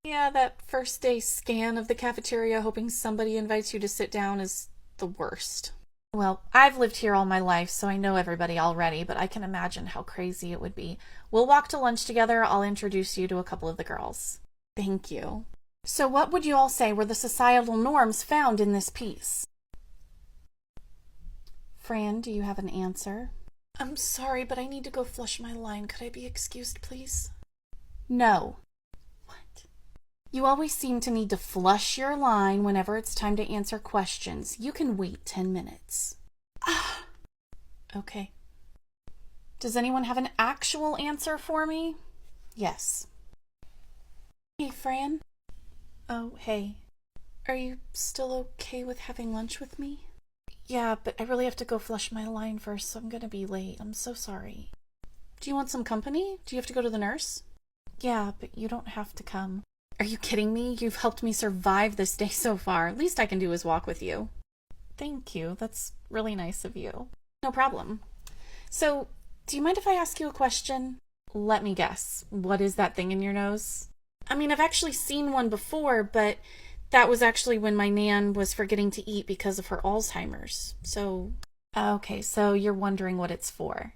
Yeah, that first day scan of the cafeteria hoping somebody invites you to sit down is the worst. Well, I've lived here all my life, so I know everybody already, but I can imagine how crazy it would be. We'll walk to lunch together. I'll introduce you to a couple of the girls. Thank you. So what would you all say were the societal norms found in this piece? Fran, do you have an answer? I'm sorry, but I need to go flush my line. Could I be excused, please? No. What? You always seem to need to flush your line whenever it's time to answer questions. You can wait 10 minutes. Ah. Okay. Does anyone have an actual answer for me? Yes. Hey, Fran. Oh, hey. Are you still okay with having lunch with me? Yeah, but I really have to go flush my line first, so I'm gonna be late. I'm so sorry. Do you want some company? Do you have to go to the nurse? Yeah, but you don't have to come. Are you kidding me? You've helped me survive this day so far. Least I can do is walk with you. Thank you. That's really nice of you. No problem. So, do you mind if I ask you a question? Let me guess. What is that thing in your nose? I mean, I've actually seen one before, but that was actually when my nan was forgetting to eat because of her Alzheimer's. So, okay, so you're wondering what it's for.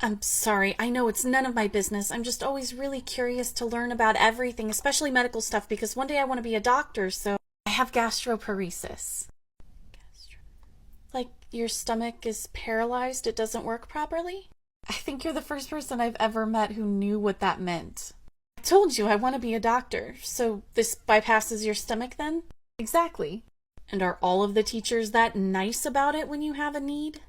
I'm sorry, I know it's none of my business. I'm just always really curious to learn about everything, especially medical stuff, because one day I want to be a doctor, so I have gastroparesis. Like, your stomach is paralyzed, it doesn't work properly? I think you're the first person I've ever met who knew what that meant. I told you I want to be a doctor, so this bypasses your stomach then? Exactly. And are all of the teachers that nice about it when you have a need?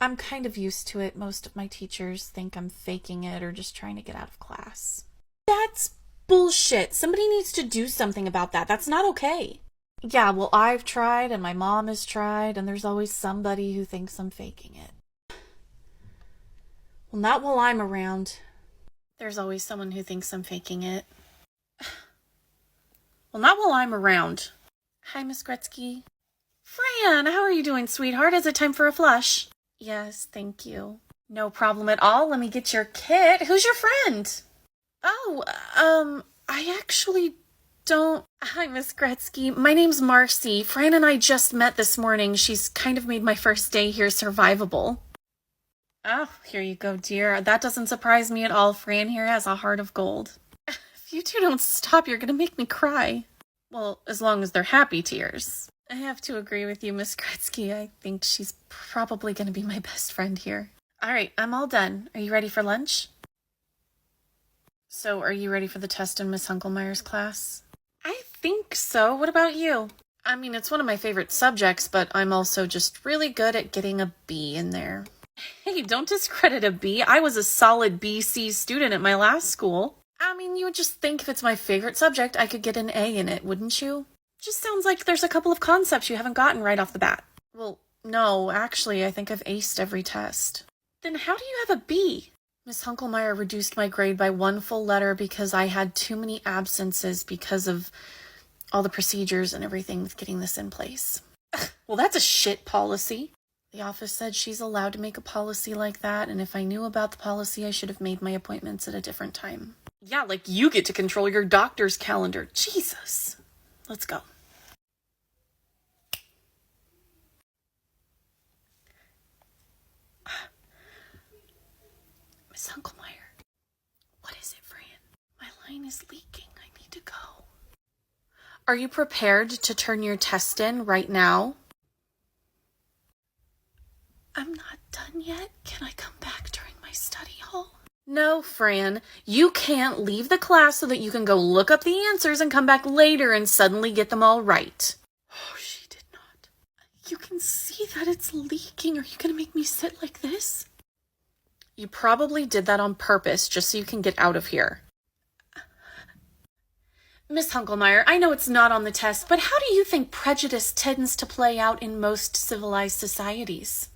I'm kind of used to it. Most of my teachers think I'm faking it or just trying to get out of class. That's bullshit. Somebody needs to do something about that. That's not okay. Yeah, well, I've tried and my mom has tried, and there's always somebody who thinks I'm faking it. Well, not while I'm around. There's always someone who thinks I'm faking it. Well, not while I'm around. Hi, Miss Gretzky. Fran, how are you doing, sweetheart? Is it time for a flush? Yes, thank you. No problem at all. Let me get your kit. Who's your friend? Oh, I actually don't... Hi, Miss Gretzky. My name's Marcy. Fran and I just met this morning. She's kind of made my first day here survivable. Oh, here you go, dear. That doesn't surprise me at all. Fran here has a heart of gold. If you two don't stop, you're gonna make me cry. Well, as long as they're happy tears. I have to agree with you, Miss Gretzky. I think she's probably gonna be my best friend here. All right, I'm all done. Are you ready for lunch? So, are you ready for the test in Miss Hunkelmeyer's class? I think so. What about you? I mean, it's one of my favorite subjects, but I'm also just really good at getting a B in there. Hey, don't discredit a B. I was a solid BC student at my last school. I mean, you would just think if it's my favorite subject, I could get an A in it, wouldn't you? Just sounds like there's a couple of concepts you haven't gotten right off the bat. Well, no, actually, I think I've aced every test. Then how do you have a B? Miss Hunkelmeyer reduced my grade by 1 full letter because I had too many absences because of all the procedures and everything with getting this in place. Well, that's a shit policy. The office said she's allowed to make a policy like that, and if I knew about the policy, I should have made my appointments at a different time. Yeah, like you get to control your doctor's calendar. Jesus. Let's go. Miss Hunkelmeyer. What is it, Fran? My line is leaking. I need to go. Are you prepared to turn your test in right now? I'm not done yet. Can I come back during my study hall? No, Fran. You can't leave the class so that you can go look up the answers and come back later and suddenly get them all right. Oh, she did not. You can see that it's leaking. Are you going to make me sit like this? You probably did that on purpose just so you can get out of here. Miss Hunkelmeyer, I know it's not on the test, but how do you think prejudice tends to play out in most civilized societies?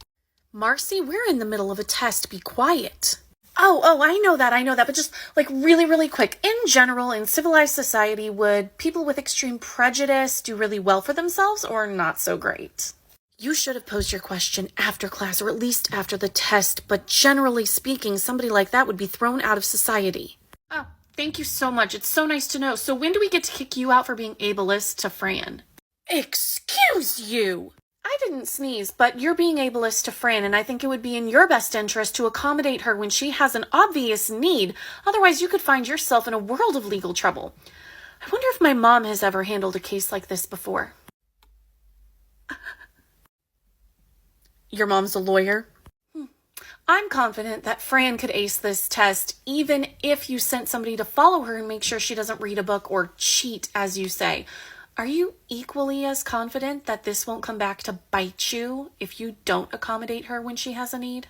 Marcy, we're in the middle of a test. Be quiet. Oh, I know that, but just, like, really, really quick. In general, in civilized society, would people with extreme prejudice do really well for themselves or not so great? You should have posed your question after class, or at least after the test, but generally speaking, somebody like that would be thrown out of society. Oh, thank you so much. It's so nice to know. So when do we get to kick you out for being ableist to Fran? Excuse you! I didn't sneeze, but you're being ableist to Fran, and I think it would be in your best interest to accommodate her when she has an obvious need. Otherwise, you could find yourself in a world of legal trouble. I wonder if my mom has ever handled a case like this before. Your mom's a lawyer? I'm confident that Fran could ace this test, even if you sent somebody to follow her and make sure she doesn't read a book or cheat, as you say. Are you equally as confident that this won't come back to bite you if you don't accommodate her when she has a need?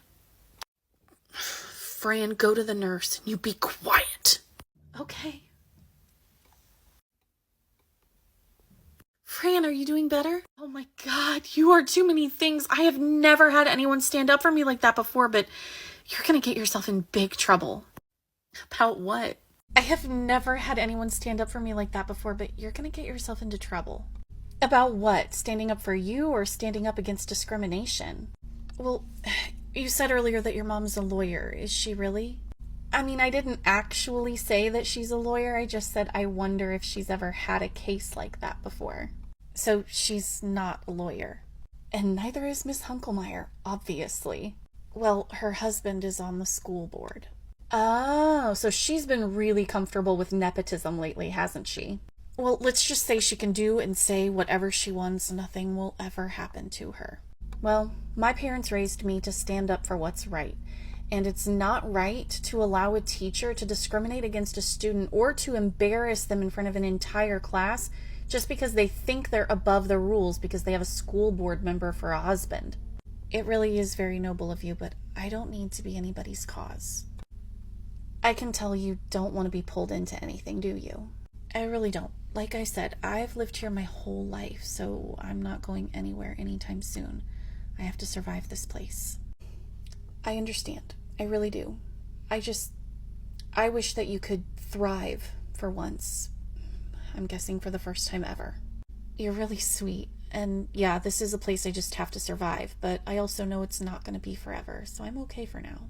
Fran, go to the nurse and you be quiet. Okay. Fran, are you doing better? Oh my god, you are too many things. I have never had anyone stand up for me like that before, but you're gonna get yourself in big trouble. About what? I have never had anyone stand up for me like that before, but you're gonna get yourself into trouble. About what? Standing up for you or standing up against discrimination? Well, you said earlier that your mom's a lawyer. Is she really? I mean, I didn't actually say that she's a lawyer. I just said I wonder if she's ever had a case like that before. So she's not a lawyer. And neither is Miss Hunkelmeyer, obviously. Well, her husband is on the school board. Oh, so she's been really comfortable with nepotism lately, hasn't she? Well, let's just say she can do and say whatever she wants. Nothing will ever happen to her. Well, my parents raised me to stand up for what's right. And it's not right to allow a teacher to discriminate against a student or to embarrass them in front of an entire class just because they think they're above the rules because they have a school board member for a husband. It really is very noble of you, but I don't need to be anybody's cause. I can tell you don't want to be pulled into anything, do you? I really don't. Like I said, I've lived here my whole life, so I'm not going anywhere anytime soon. I have to survive this place. I understand. I really do. I wish that you could thrive for once. I'm guessing for the first time ever. You're really sweet. And yeah, this is a place I just have to survive, but I also know it's not going to be forever, so I'm okay for now.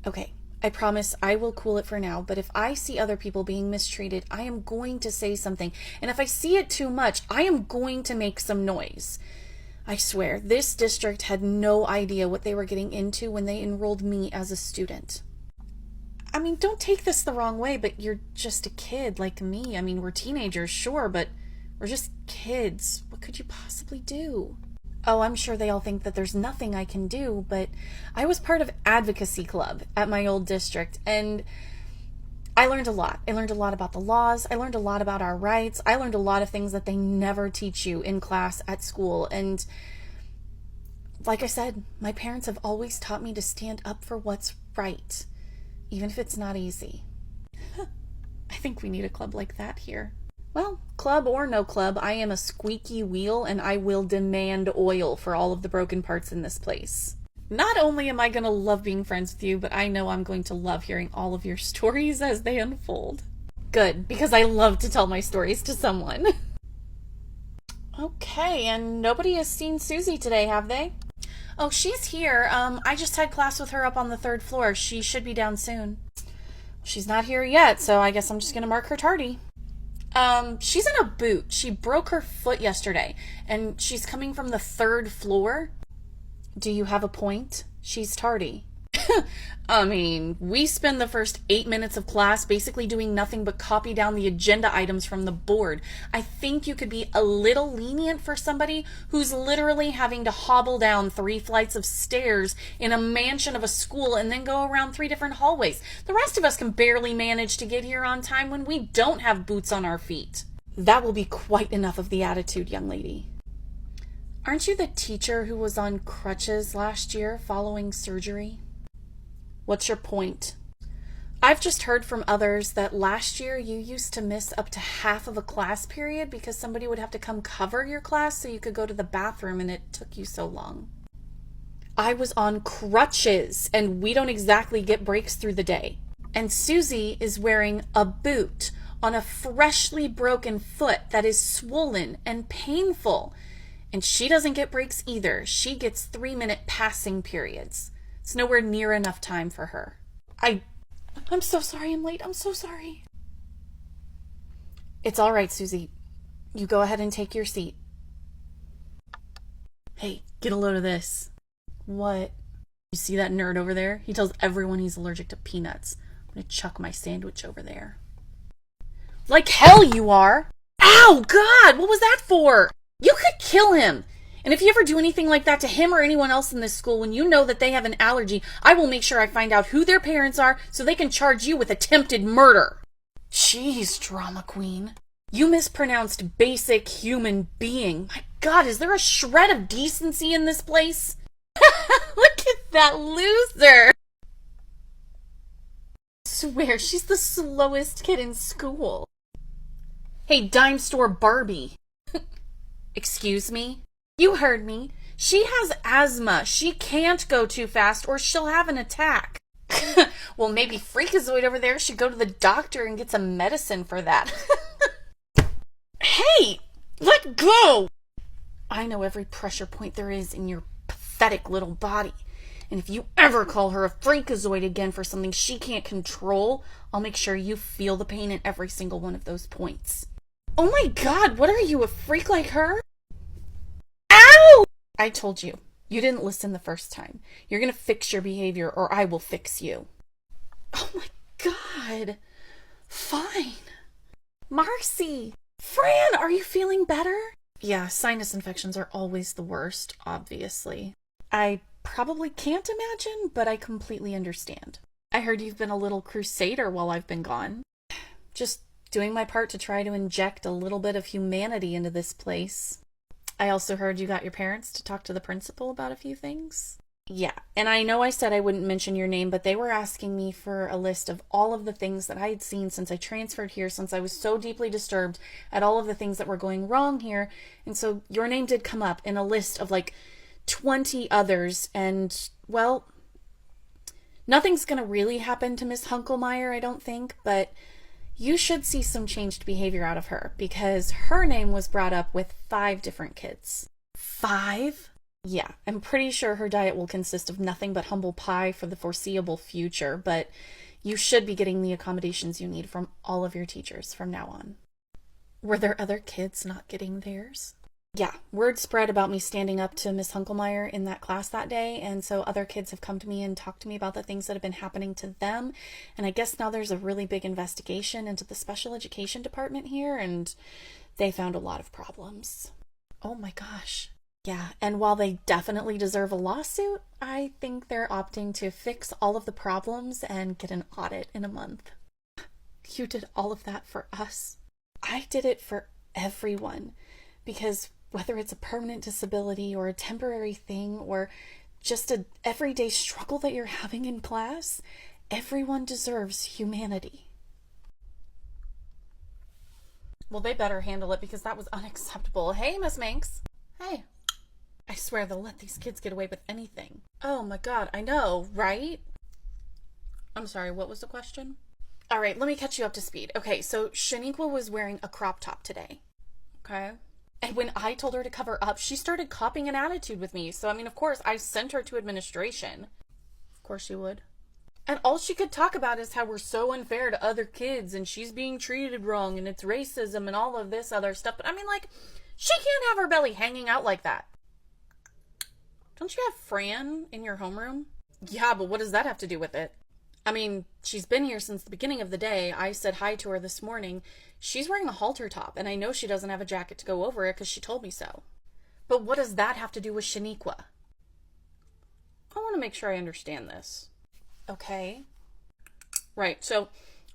Okay, I promise I will cool it for now, but if I see other people being mistreated, I am going to say something. And if I see it too much, I am going to make some noise. I swear, this district had no idea what they were getting into when they enrolled me as a student. I mean, don't take this the wrong way, but you're just a kid like me. I mean, we're teenagers, sure, but we're just kids. What could you possibly do? Oh, I'm sure they all think that there's nothing I can do, but I was part of advocacy club at my old district, and I learned a lot. I learned a lot about the laws. I learned a lot about our rights. I learned a lot of things that they never teach you in class at school. And like I said, my parents have always taught me to stand up for what's right, even if it's not easy. I think we need a club like that here. Well, club or no club, I am a squeaky wheel and I will demand oil for all of the broken parts in this place. Not only am I going to love being friends with you, but I know I'm going to love hearing all of your stories as they unfold. Good, because I love to tell my stories to someone. Okay, and nobody has seen Susie today, have they? Oh, she's here. I just had class with her up on the 3rd floor. She should be down soon. She's not here yet, so I guess I'm just going to mark her tardy. She's in a boot. She broke her foot yesterday, and she's coming from the 3rd floor. Do you have a point? She's tardy. I mean, we spend the first 8 minutes of class basically doing nothing but copy down the agenda items from the board. I think you could be a little lenient for somebody who's literally having to hobble down 3 flights of stairs in a mansion of a school and then go around 3 different hallways. The rest of us can barely manage to get here on time when we don't have boots on our feet. That will be quite enough of the attitude, young lady. Aren't you the teacher who was on crutches last year following surgery? What's your point? I've just heard from others that last year you used to miss up to half of a class period because somebody would have to come cover your class so you could go to the bathroom and it took you so long. I was on crutches and we don't exactly get breaks through the day. And Susie is wearing a boot on a freshly broken foot that is swollen and painful. And she doesn't get breaks either. She gets 3-minute passing periods. It's nowhere near enough time for her. I'm so sorry I'm late. I'm so sorry. It's all right, Susie. You go ahead and take your seat. Hey, get a load of this. What? You see that nerd over there? He tells everyone he's allergic to peanuts. I'm gonna chuck my sandwich over there. Like hell you are! Ow, God! What was that for? You could kill him! And if you ever do anything like that to him or anyone else in this school when you know that they have an allergy, I will make sure I find out who their parents are so they can charge you with attempted murder. Jeez, drama queen. You mispronounced basic human being. My God, is there a shred of decency in this place? Look at that loser! swear, she's the slowest kid in school. Hey, dime store Barbie. Excuse me? You heard me. She has asthma. She can't go too fast or she'll have an attack. Well, maybe Freakazoid over there should go to the doctor and get some medicine for that. Hey, let go! I know every pressure point there is in your pathetic little body. And if you ever call her a Freakazoid again for something she can't control, I'll make sure you feel the pain in every single one of those points. Oh my god, what are you, a freak like her? Ow! I told you. You didn't listen the first time. You're gonna fix your behavior or I will fix you. Oh my god. Fine. Marcy! Fran, are you feeling better? Yeah, sinus infections are always the worst, obviously. I probably can't imagine, but I completely understand. I heard you've been a little crusader while I've been gone. Just doing my part to try to inject a little bit of humanity into this place. I also heard you got your parents to talk to the principal about a few things. Yeah, and I know I said I wouldn't mention your name, but they were asking me for a list of all of the things that I had seen since I transferred here, since I was so deeply disturbed at all of the things that were going wrong here. And so your name did come up in a list of like 20 others, and, well, nothing's gonna really happen to Miss Hunkelmeyer, I don't think, but you should see some changed behavior out of her, because her name was brought up with 5 different kids. 5? Yeah, I'm pretty sure her diet will consist of nothing but humble pie for the foreseeable future, but you should be getting the accommodations you need from all of your teachers from now on. Were there other kids not getting theirs? Yeah, word spread about me standing up to Miss Hunkelmeyer in that class that day, and so other kids have come to me and talked to me about the things that have been happening to them, and I guess now there's a really big investigation into the special education department here, and they found a lot of problems. Oh my gosh. Yeah, and while they definitely deserve a lawsuit, I think they're opting to fix all of the problems and get an audit in a month. You did all of that for us. I did it for everyone, because whether it's a permanent disability or a temporary thing or just an everyday struggle that you're having in class, everyone deserves humanity. Well, they better handle it because that was unacceptable. Hey, Miss Manx. Hey. I swear they'll let these kids get away with anything. Oh my god, I know, right? I'm sorry, what was the question? All right, let me catch you up to speed. Okay, so Shaniqua was wearing a crop top today. Okay. And when I told her to cover up, she started copying an attitude with me. So, I mean, of course, I sent her to administration. Of course she would. And all she could talk about is how we're so unfair to other kids and she's being treated wrong and it's racism and all of this other stuff. But I mean, like, she can't have her belly hanging out like that. Don't you have Fran in your homeroom? Yeah, but what does that have to do with it? I mean, she's been here since the beginning of the day. I said hi to her this morning. She's wearing a halter top, and I know she doesn't have a jacket to go over it because she told me so. But what does that have to do with Shaniqua? I want to make sure I understand this. Okay. Right, so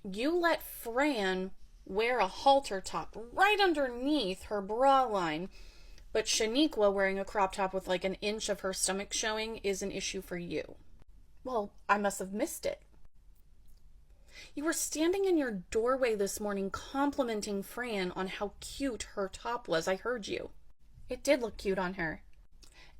you let Fran wear a halter top right underneath her bra line, but Shaniqua wearing a crop top with like an inch of her stomach showing is an issue for you. Well, I must have missed it. You were standing in your doorway this morning complimenting Fran on how cute her top was. I heard you. It did look cute on her.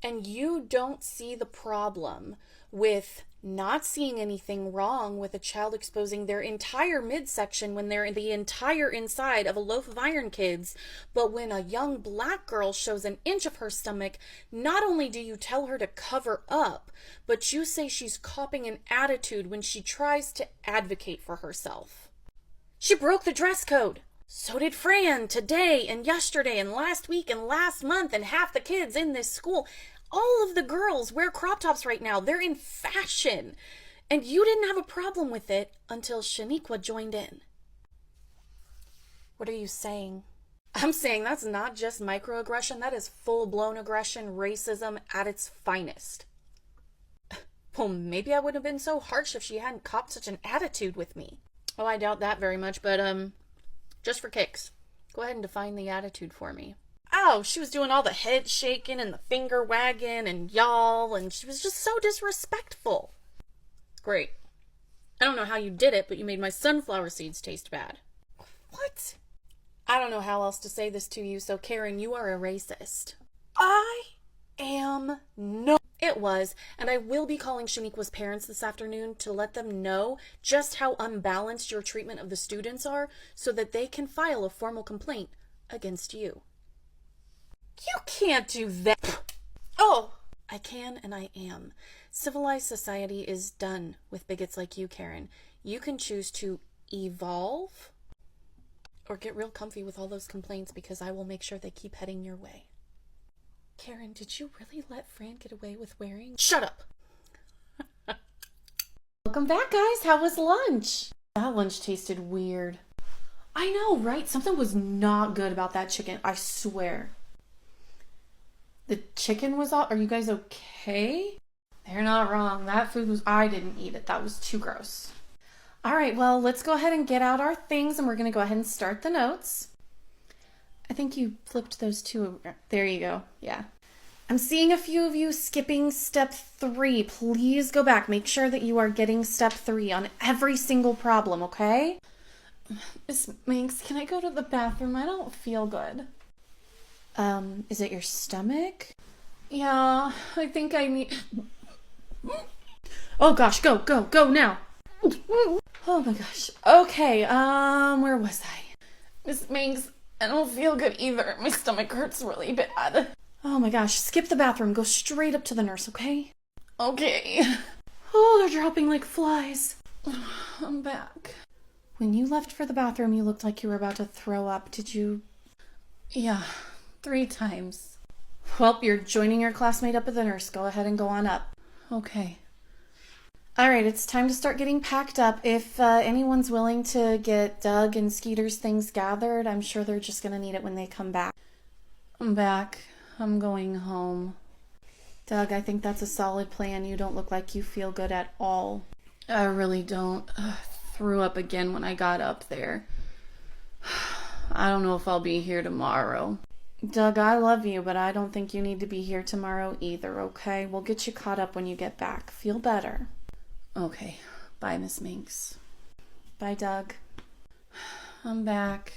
And you don't see the problem with not seeing anything wrong with a child exposing their entire midsection when they're in the entire inside of a loaf of iron kids. But when a young black girl shows an inch of her stomach, not only do you tell her to cover up, but you say she's copying an attitude when she tries to advocate for herself. She broke the dress code. So did Fran today and yesterday and last week and last month and half the kids in this school. All of the girls wear crop tops right now. They're in fashion. And you didn't have a problem with it until Shaniqua joined in. What are you saying? I'm saying that's not just microaggression. That is full-blown aggression, racism at its finest. Well, maybe I wouldn't have been so harsh if she hadn't copped such an attitude with me. Oh, I doubt that very much, but just for kicks, go ahead and define the attitude for me. Oh, she was doing all the head shaking and the finger wagging and y'all, and she was just so disrespectful. Great. I don't know how you did it, but you made my sunflower seeds taste bad. What? I don't know how else to say this to you, so Karen, you are a racist. I am no. It was, and I will be calling Shaniqua's parents this afternoon to let them know just how unbalanced your treatment of the students are so that they can file a formal complaint against you. You can't do that. Oh, I can and I am. Civilized society is done with bigots like you, Karen. You can choose to evolve or get real comfy with all those complaints because I will make sure they keep heading your way. Karen, did you really let Fran get away with wearing... Shut up! Welcome back, guys. How was lunch? That lunch tasted weird. I know, right? Something was not good about that chicken, I swear. The chicken was all... Are you guys okay? They're not wrong. That food was... I didn't eat it. That was too gross. All right, well, let's go ahead and get out our things, and we're going to go ahead and start the notes. I think you flipped those two. There you go. Yeah. I'm seeing a few of you skipping step 3. Please go back. Make sure that you are getting step 3 on every single problem, okay? Miss Minx, can I go to the bathroom? I don't feel good. Is it your stomach? Yeah, I think I need... Oh gosh, go now. Oh my gosh. Okay, where was I? Miss Minx, I don't feel good either. My stomach hurts really bad. Oh my gosh, skip the bathroom. Go straight up to the nurse, okay? Okay. Oh, they're dropping like flies. I'm back. When you left for the bathroom, you looked like you were about to throw up. Did you? Yeah, 3 times. Well, you're joining your classmate up at the nurse. Go ahead and go on up. Okay. All right, it's time to start getting packed up. If anyone's willing to get Doug and Skeeter's things gathered, I'm sure they're just going to need it when they come back. I'm back. I'm going home. Doug, I think that's a solid plan. You don't look like you feel good at all. I really don't. Threw up again when I got up there. I don't know if I'll be here tomorrow. Doug, I love you, but I don't think you need to be here tomorrow either, okay? We'll get you caught up when you get back. Feel better. Okay. Bye, Miss Minx. Bye, Doug. I'm back.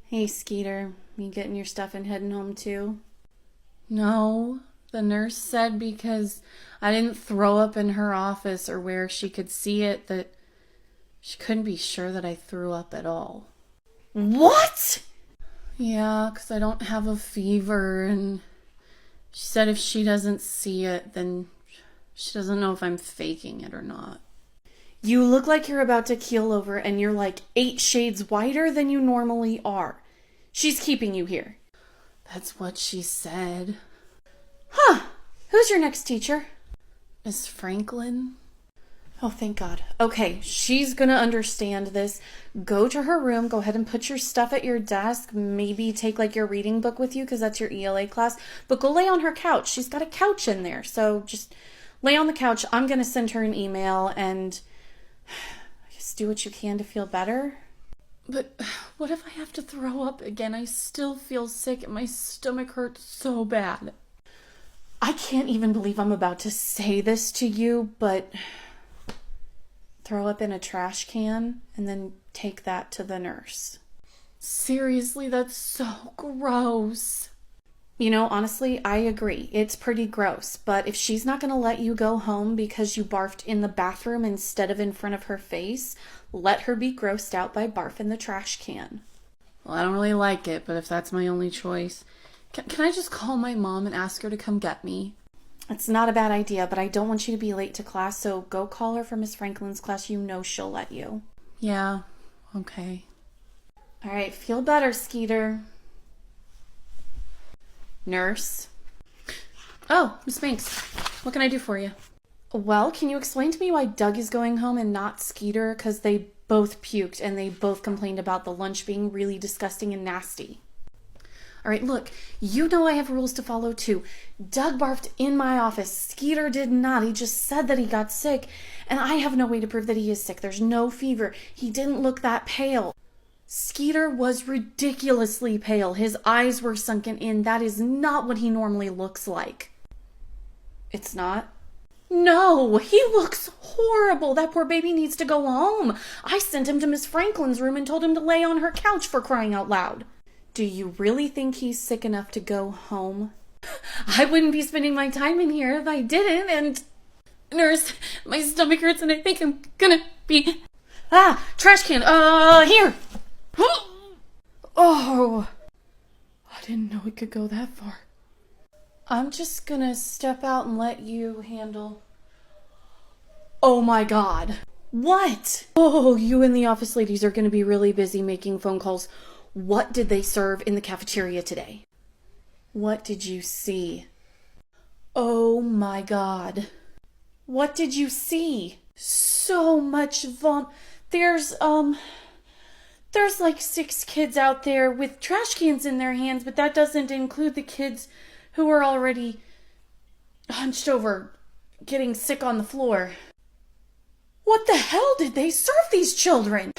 Hey, Skeeter. You getting your stuff and heading home too? No. The nurse said because I didn't throw up in her office or where she could see it that she couldn't be sure that I threw up at all. What? Yeah, because I don't have a fever, and she said if she doesn't see it, then she doesn't know if I'm faking it or not. You look like you're about to keel over, and you're like 8 shades whiter than you normally are. She's keeping you here. That's what she said. Huh. Who's your next teacher? Miss Franklin. Oh, thank God. Okay, she's gonna understand this. Go to her room, go ahead and put your stuff at your desk, maybe take like your reading book with you because that's your ELA class, but go lay on her couch. She's got a couch in there, so just lay on the couch. I'm gonna send her an email and just do what you can to feel better. But what if I have to throw up again? I still feel sick and my stomach hurts so bad. I can't even believe I'm about to say this to you, but throw up in a trash can and then take that to the nurse. Seriously, that's so gross. You know, honestly, I agree. It's pretty gross, but if she's not going to let you go home because you barfed in the bathroom instead of in front of her face, let her be grossed out by barf in the trash can. Well, I don't really like it, but if that's my only choice, can I just call my mom and ask her to come get me? It's not a bad idea, but I don't want you to be late to class, so go call her for Miss Franklin's class. You know she'll let you. Yeah, okay. All right, feel better, Skeeter. Nurse. Oh, Miss Minx, what can I do for you? Well, can you explain to me why Doug is going home and not Skeeter? Because they both puked and they both complained about the lunch being really disgusting and nasty. All right, look, you know I have rules to follow too. Doug barfed in my office. Skeeter did not. He just said that he got sick, and I have no way to prove that he is sick. There's no fever. He didn't look that pale. Skeeter was ridiculously pale. His eyes were sunken in. That is not what he normally looks like. It's not? No, he looks horrible. That poor baby needs to go home. I sent him to Miss Franklin's room and told him to lay on her couch, for crying out loud. Do you really think he's sick enough to go home? I wouldn't be spending my time in here if I didn't, and... Nurse, my stomach hurts and I think I'm gonna be... Ah, trash can, here! Oh, I didn't know it could go that far. I'm just gonna step out and let you handle... Oh my God. What? Oh, you and the office ladies are gonna be really busy making phone calls. What did they serve in the cafeteria today? What did you see? Oh my God. What did you see? So much There's like 6 kids out there with trash cans in their hands, but that doesn't include the kids who are already hunched over, getting sick on the floor. What the hell did they serve these children?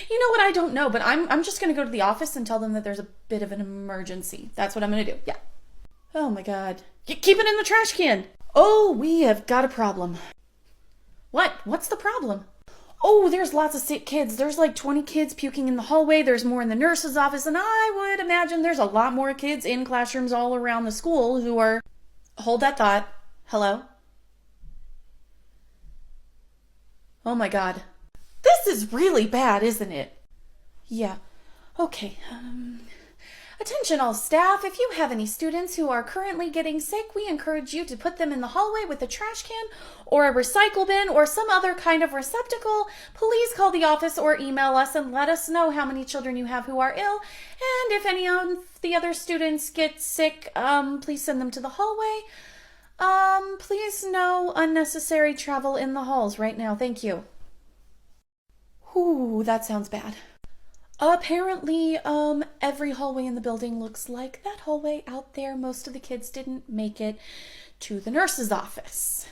You know what? I don't know, but I'm just going to go to the office and tell them that there's a bit of an emergency. That's what I'm going to do. Yeah. Oh my God. Keep it in the trash can. Oh, we have got a problem. What? What's the problem? Oh, there's lots of sick kids. There's like 20 kids puking in the hallway. There's more in the nurse's office. And I would imagine there's a lot more kids in classrooms all around the school who are... Hold that thought. Hello? Oh my God. This is really bad, isn't it? Yeah. Okay. Attention all staff. If you have any students who are currently getting sick, we encourage you to put them in the hallway with a trash can or a recycle bin or some other kind of receptacle. Please call the office or email us and let us know how many children you have who are ill. And if any of the other students get sick, please send them to the hallway. Please no unnecessary travel in the halls right now. Thank you. Ooh, that sounds bad. Apparently, every hallway in the building looks like that hallway out there. Most of the kids didn't make it to the nurse's office.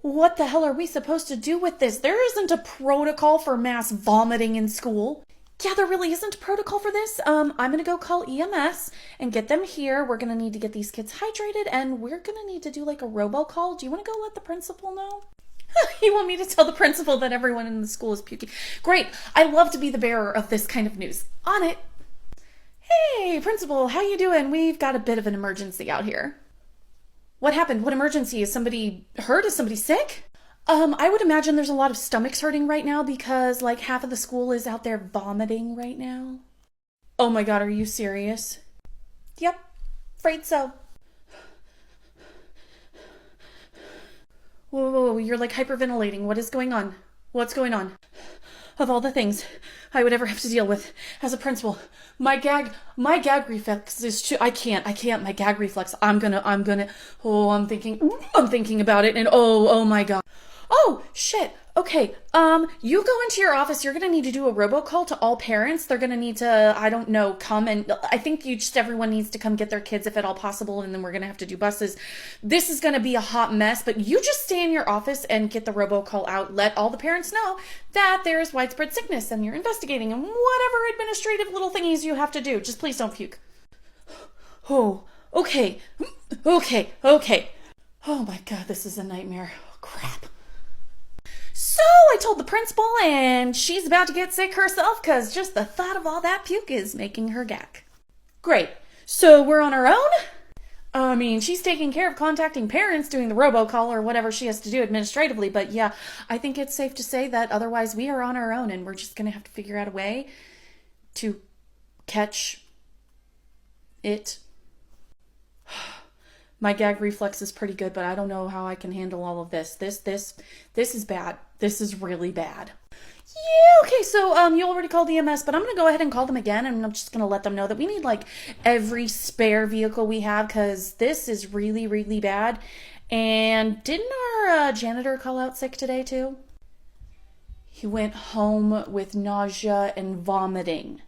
What the hell are we supposed to do with this? There isn't a protocol for mass vomiting in school. Yeah, there really isn't a protocol for this. I'm gonna go call EMS and get them here. We're gonna need to get these kids hydrated, and we're gonna need to do like a robocall. Do you want to go let the principal know? You want me to tell the principal that everyone in the school is puking? Great. I love to be the bearer of this kind of news. On it. Hey, principal, how you doing? We've got a bit of an emergency out here. What happened? What emergency? Is somebody hurt? Is somebody sick? I would imagine there's a lot of stomachs hurting right now because like half of the school is out there vomiting right now. Oh my God, are you serious? Yep, afraid so. Whoa, you're like hyperventilating. What is going on? What's going on? Of all the things I would ever have to deal with as a principal, my gag reflex is too, I can't, my gag reflex, I'm thinking about it and oh my God. Oh, shit. Okay, you go into your office. You're going to need to do a robocall to all parents. They're going to need to, I don't know, come and I think everyone needs to come get their kids if at all possible. And then we're going to have to do buses. This is going to be a hot mess, but you just stay in your office and get the robocall out. Let all the parents know that there is widespread sickness and you're investigating and whatever administrative little thingies you have to do. Just please don't puke. Oh, okay. Oh my God, this is a nightmare. Oh, crap. So I told the principal and she's about to get sick herself because just the thought of all that puke is making her gag. Great. So we're on our own? I mean, she's taking care of contacting parents, doing the robocall or whatever she has to do administratively. But yeah, I think it's safe to say that otherwise we are on our own and we're just going to have to figure out a way to catch it. My gag reflex is pretty good, but I don't know how I can handle all of this. This is bad. This is really bad. Yeah, okay, so you already called EMS, but I'm going to go ahead and call them again, and I'm just going to let them know that we need, like, every spare vehicle we have, because this is really, really bad. And didn't our janitor call out sick today, too? He went home with nausea and vomiting.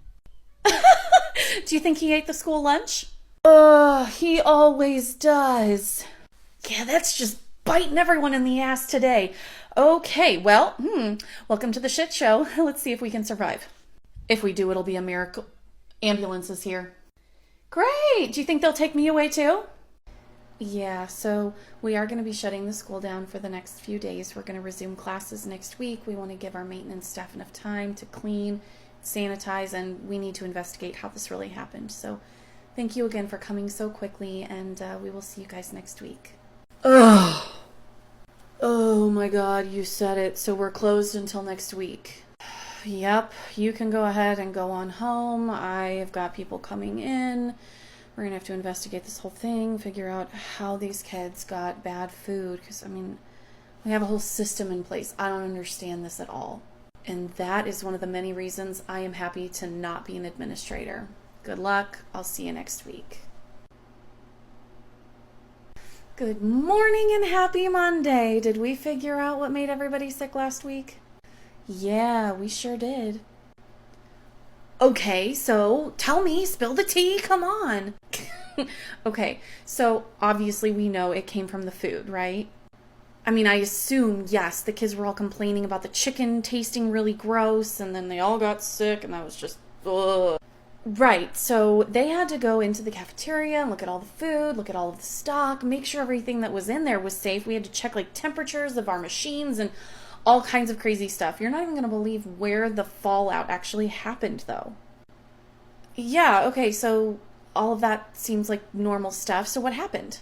Do you think he ate the school lunch? He always does. Yeah, that's just biting everyone in the ass today. Okay, well, welcome to the shit show. Let's see if we can survive. If we do, it'll be a miracle. Ambulance is here. Great! Do you think they'll take me away too? Yeah, so we are going to be shutting the school down for the next few days. We're going to resume classes next week. We want to give our maintenance staff enough time to clean, sanitize, and we need to investigate how this really happened. So thank you again for coming so quickly, and we will see you guys next week. Ugh. Oh my god, you said it. So we're closed until next week. Yep, you can go ahead and go on home. I have got people coming in. We're gonna have to investigate this whole thing, figure out how these kids got bad food, because, I mean, we have a whole system in place. I don't understand this at all. And that is one of the many reasons I am happy to not be an administrator. Good luck. I'll see you next week. Good morning and happy Monday. Did we figure out what made everybody sick last week? Yeah, we sure did. Okay, so tell me, spill the tea, come on. Okay, so obviously we know it came from the food, right? I mean, I assume, yes, the kids were all complaining about the chicken tasting really gross, and then they all got sick, and that was just, ugh. Right, so they had to go into the cafeteria and look at all the food, look at all of the stock, make sure everything that was in there was safe. We had to check, like, temperatures of our machines and all kinds of crazy stuff. You're not even going to believe where the fallout actually happened, though. Yeah, okay, so all of that seems like normal stuff. So what happened?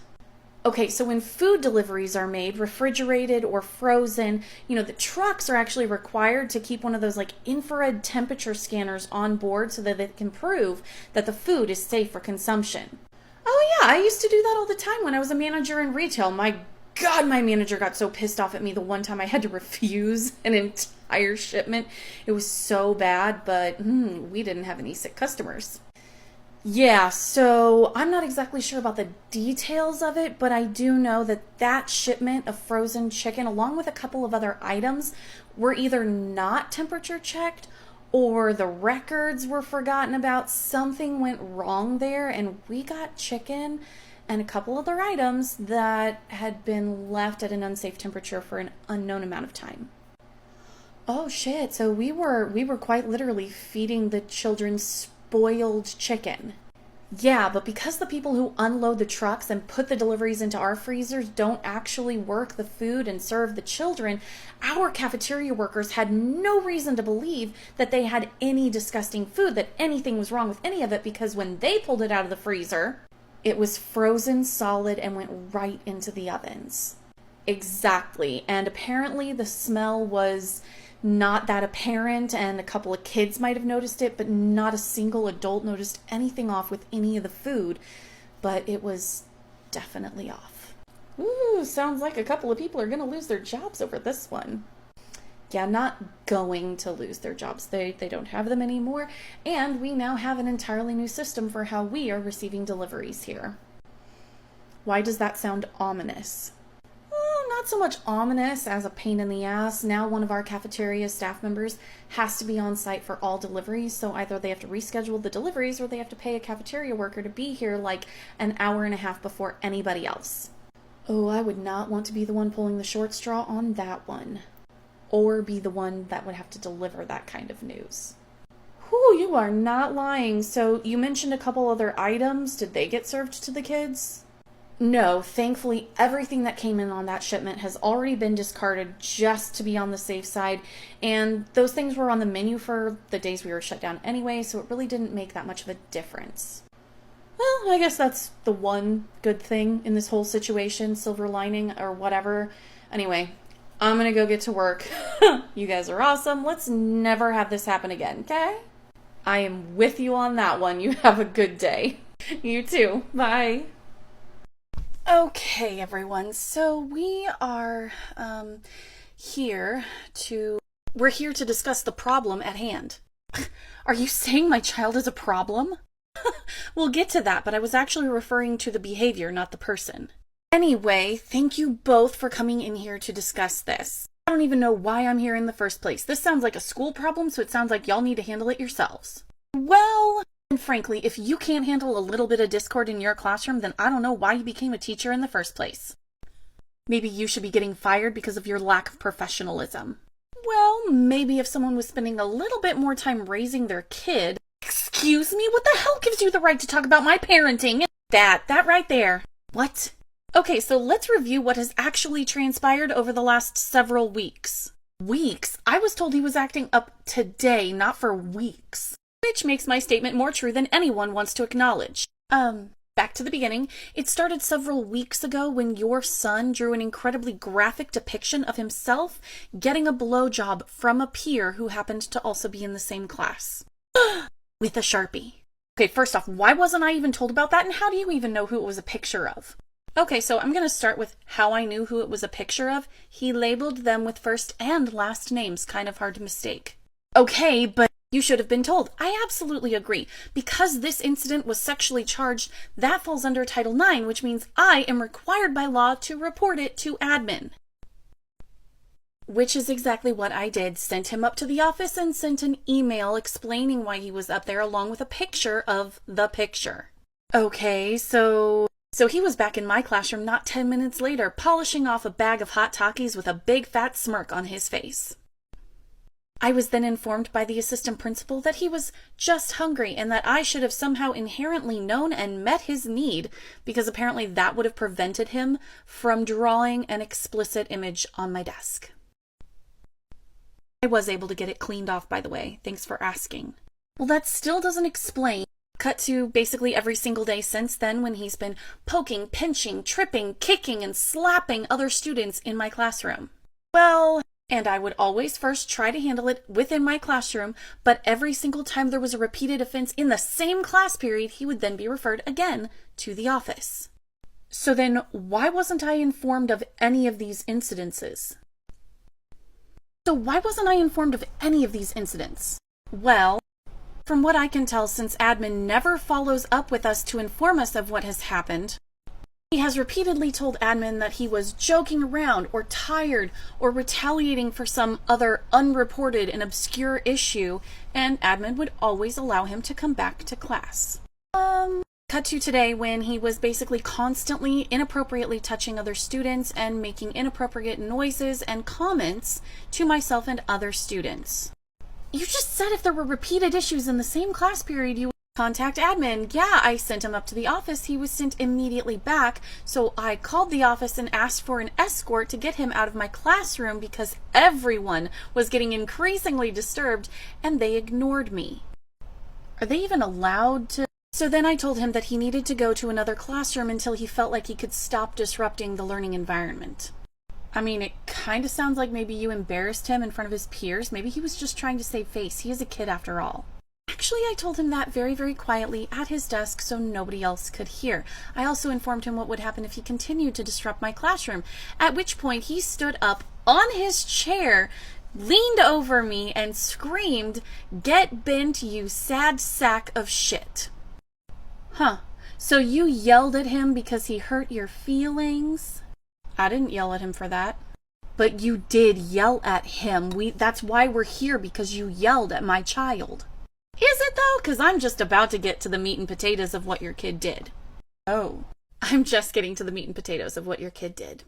Okay, so when food deliveries are made, refrigerated or frozen, the trucks are actually required to keep one of those like infrared temperature scanners on board so that it can prove that the food is safe for consumption. Oh yeah, I used to do that all the time when I was a manager in retail. My God, my manager got so pissed off at me the one time I had to refuse an entire shipment. It was so bad, but we didn't have any sick customers. Yeah, so I'm not exactly sure about the details of it, but I do know that that shipment of frozen chicken, along with a couple of other items, were either not temperature checked or the records were forgotten about. Something went wrong there, and we got chicken and a couple other items that had been left at an unsafe temperature for an unknown amount of time. Oh shit, so we were quite literally feeding the children spoiled chicken. Yeah, but because the people who unload the trucks and put the deliveries into our freezers don't actually work the food and serve the children, our cafeteria workers had no reason to believe that they had any disgusting food, that anything was wrong with any of it, because when they pulled it out of the freezer, it was frozen solid and went right into the ovens. Exactly. And apparently the smell was not that apparent, and a couple of kids might have noticed it, but not a single adult noticed anything off with any of the food. But it was definitely off. Ooh, sounds like a couple of people are going to lose their jobs over this one. Yeah, not going to lose their jobs. They don't have them anymore, and we now have an entirely new system for how we are receiving deliveries here. Why does that sound ominous? Well, not so much ominous as a pain in the ass. Now one of our cafeteria staff members has to be on site for all deliveries, so either they have to reschedule the deliveries or they have to pay a cafeteria worker to be here like an hour and a half before anybody else. Oh, I would not want to be the one pulling the short straw on that one. Or be the one that would have to deliver that kind of news. Whew, you are not lying. So you mentioned a couple other items. Did they get served to the kids? No, thankfully everything that came in on that shipment has already been discarded just to be on the safe side. And those things were on the menu for the days we were shut down anyway, so it really didn't make that much of a difference. Well, I guess that's the one good thing in this whole situation, silver lining or whatever. Anyway, I'm gonna go get to work. You guys are awesome. Let's never have this happen again, okay? I am with you on that one. You have a good day. You too. Bye. Okay, everyone. So we are we're here to discuss the problem at hand. Are you saying my child is a problem? We'll get to that, but I was actually referring to the behavior, not the person. Anyway, thank you both for coming in here to discuss this. I don't even know why I'm here in the first place. This sounds like a school problem, so it sounds like y'all need to handle it yourselves. Well, and frankly, if you can't handle a little bit of discord in your classroom, then I don't know why you became a teacher in the first place. Maybe you should be getting fired because of your lack of professionalism. Well, maybe if someone was spending a little bit more time raising their kid. Excuse me? What the hell gives you the right to talk about my parenting? That right there. What? Okay, so let's review what has actually transpired over the last several weeks. Weeks? I was told he was acting up today, not for weeks. Which makes my statement more true than anyone wants to acknowledge. Back to the beginning. It started several weeks ago when your son drew an incredibly graphic depiction of himself getting a blowjob from a peer who happened to also be in the same class. With a Sharpie. Okay, first off, why wasn't I even told about that, and how do you even know who it was a picture of? Okay, so I'm going to start with how I knew who it was a picture of. He labeled them with first and last names, kind of hard to mistake. Okay, but you should have been told. I absolutely agree. Because this incident was sexually charged, that falls under Title IX, which means I am required by law to report it to admin. Which is exactly what I did. Sent him up to the office and sent an email explaining why he was up there along with a picture of the picture. Okay, so he was back in my classroom not 10 minutes later, polishing off a bag of hot Takis with a big fat smirk on his face. I was then informed by the assistant principal that he was just hungry and that I should have somehow inherently known and met his need, because apparently that would have prevented him from drawing an explicit image on my desk. I was able to get it cleaned off, by the way. Thanks for asking. Well, that still doesn't explain. Cut to basically every single day since then when he's been poking, pinching, tripping, kicking, and slapping other students in my classroom. Well, and I would always first try to handle it within my classroom, but every single time there was a repeated offense in the same class period, he would then be referred again to the office. So then, why wasn't I informed of any of these incidences? Well, from what I can tell, since admin never follows up with us to inform us of what has happened, he has repeatedly told admin that he was joking around or tired or retaliating for some other unreported and obscure issue, and admin would always allow him to come back to class. Cut to today when he was basically constantly inappropriately touching other students and making inappropriate noises and comments to myself and other students. You just said if there were repeated issues in the same class period, you would contact admin. Yeah, I sent him up to the office. He was sent immediately back, so I called the office and asked for an escort to get him out of my classroom because everyone was getting increasingly disturbed, and they ignored me. Are they even allowed to? So then I told him that he needed to go to another classroom until he felt like he could stop disrupting the learning environment. I mean, it kind of sounds like maybe you embarrassed him in front of his peers. Maybe he was just trying to save face. He is a kid after all. Actually, I told him that very, very quietly at his desk so nobody else could hear. I also informed him what would happen if he continued to disrupt my classroom, at which point he stood up on his chair, leaned over me, and screamed, "Get bent, you sad sack of shit." Huh. So you yelled at him because he hurt your feelings? I didn't yell at him for that. But you did yell at him. That's why we're here, because you yelled at my child. Is it though? Because I'm just about to get to the meat and potatoes of what your kid did. Oh. I'm just getting to the meat and potatoes of what your kid did.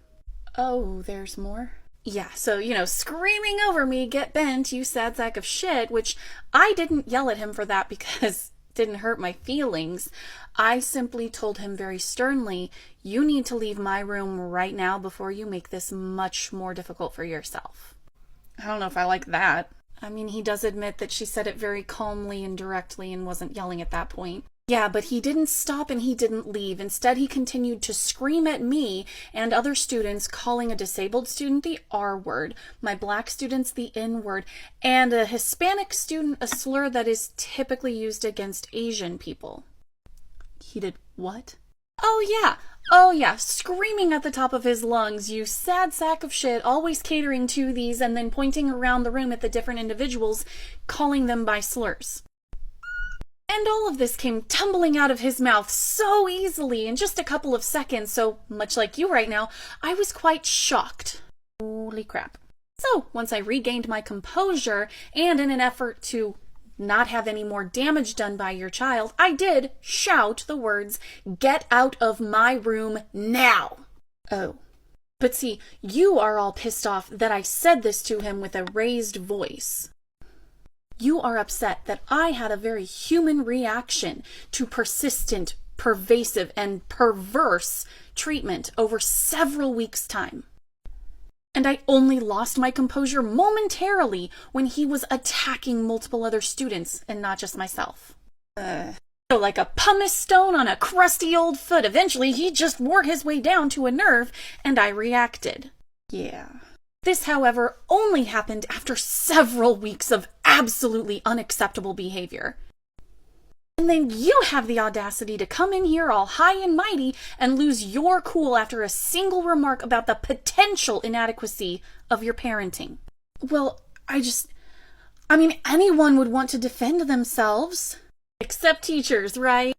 Oh, there's more? Yeah, so, screaming over me, "Get bent, you sad sack of shit," which I didn't yell at him for that because didn't hurt my feelings. I simply told him very sternly, "You need to leave my room right now before you make this much more difficult for yourself." I don't know if I like that. I mean, he does admit that she said it very calmly and directly and wasn't yelling at that point. Yeah, but he didn't stop and he didn't leave. Instead, he continued to scream at me and other students, calling a disabled student the R word, my black students the N word, and a Hispanic student a slur that is typically used against Asian people. He did what? Oh yeah, screaming at the top of his lungs, "You sad sack of shit," always catering to these and then pointing around the room at the different individuals, calling them by slurs. And all of this came tumbling out of his mouth so easily in just a couple of seconds, so much like you right now, I was quite shocked. Holy crap. So, once I regained my composure, and in an effort to not have any more damage done by your child, I did shout the words, "Get out of my room now!" Oh. But see, you are all pissed off that I said this to him with a raised voice. You are upset that I had a very human reaction to persistent, pervasive and perverse treatment over several weeks' time. And I only lost my composure momentarily when he was attacking multiple other students and not just myself. So like a pumice stone on a crusty old foot, eventually he just wore his way down to a nerve and I reacted. Yeah. This, however, only happened after several weeks of absolutely unacceptable behavior. And then you have the audacity to come in here all high and mighty and lose your cool after a single remark about the potential inadequacy of your parenting. Well, anyone would want to defend themselves. Except teachers, right?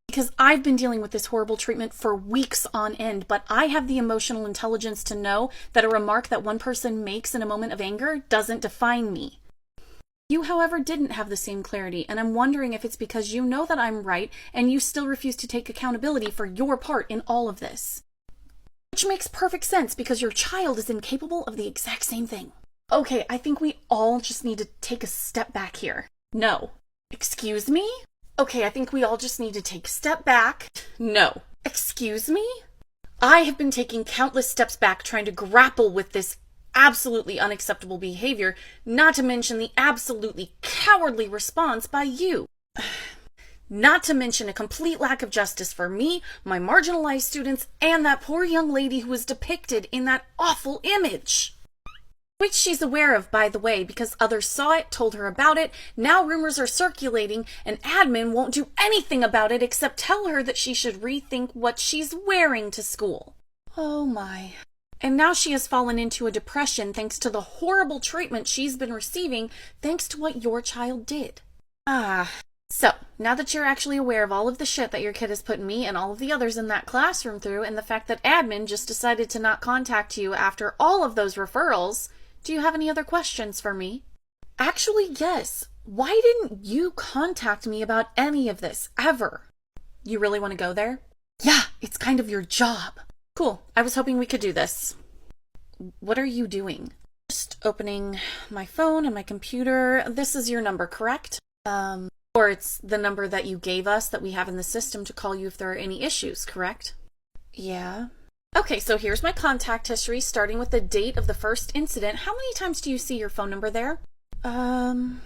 Because I've been dealing with this horrible treatment for weeks on end, but I have the emotional intelligence to know that a remark that one person makes in a moment of anger doesn't define me. You, however, didn't have the same clarity, and I'm wondering if it's because you know that I'm right and you still refuse to take accountability for your part in all of this. Which makes perfect sense because your child is incapable of the exact same thing. Okay, I think we all just need to take a step back here. No. Excuse me? Okay, I think we all just need to take a step back. No. Excuse me? I have been taking countless steps back trying to grapple with this absolutely unacceptable behavior, not to mention the absolutely cowardly response by you. Not to mention a complete lack of justice for me, my marginalized students, and that poor young lady who was depicted in that awful image. Which she's aware of, by the way, because others saw it, told her about it. Now rumors are circulating, and admin won't do anything about it except tell her that she should rethink what she's wearing to school. Oh my. And now she has fallen into a depression thanks to the horrible treatment she's been receiving thanks to what your child did. So, now that you're actually aware of all of the shit that your kid has put me and all of the others in that classroom through, and the fact that admin just decided to not contact you after all of those referrals, do you have any other questions for me? Actually, yes. Why didn't you contact me about any of this, ever? You really want to go there? Yeah, it's kind of your job. Cool. I was hoping we could do this. What are you doing? Just opening my phone and my computer. This is your number, correct? Or it's the number that you gave us that we have in the system to call you if there are any issues, correct? Yeah. Okay, so here's my contact history, starting with the date of the first incident. How many times do you see your phone number there? 12.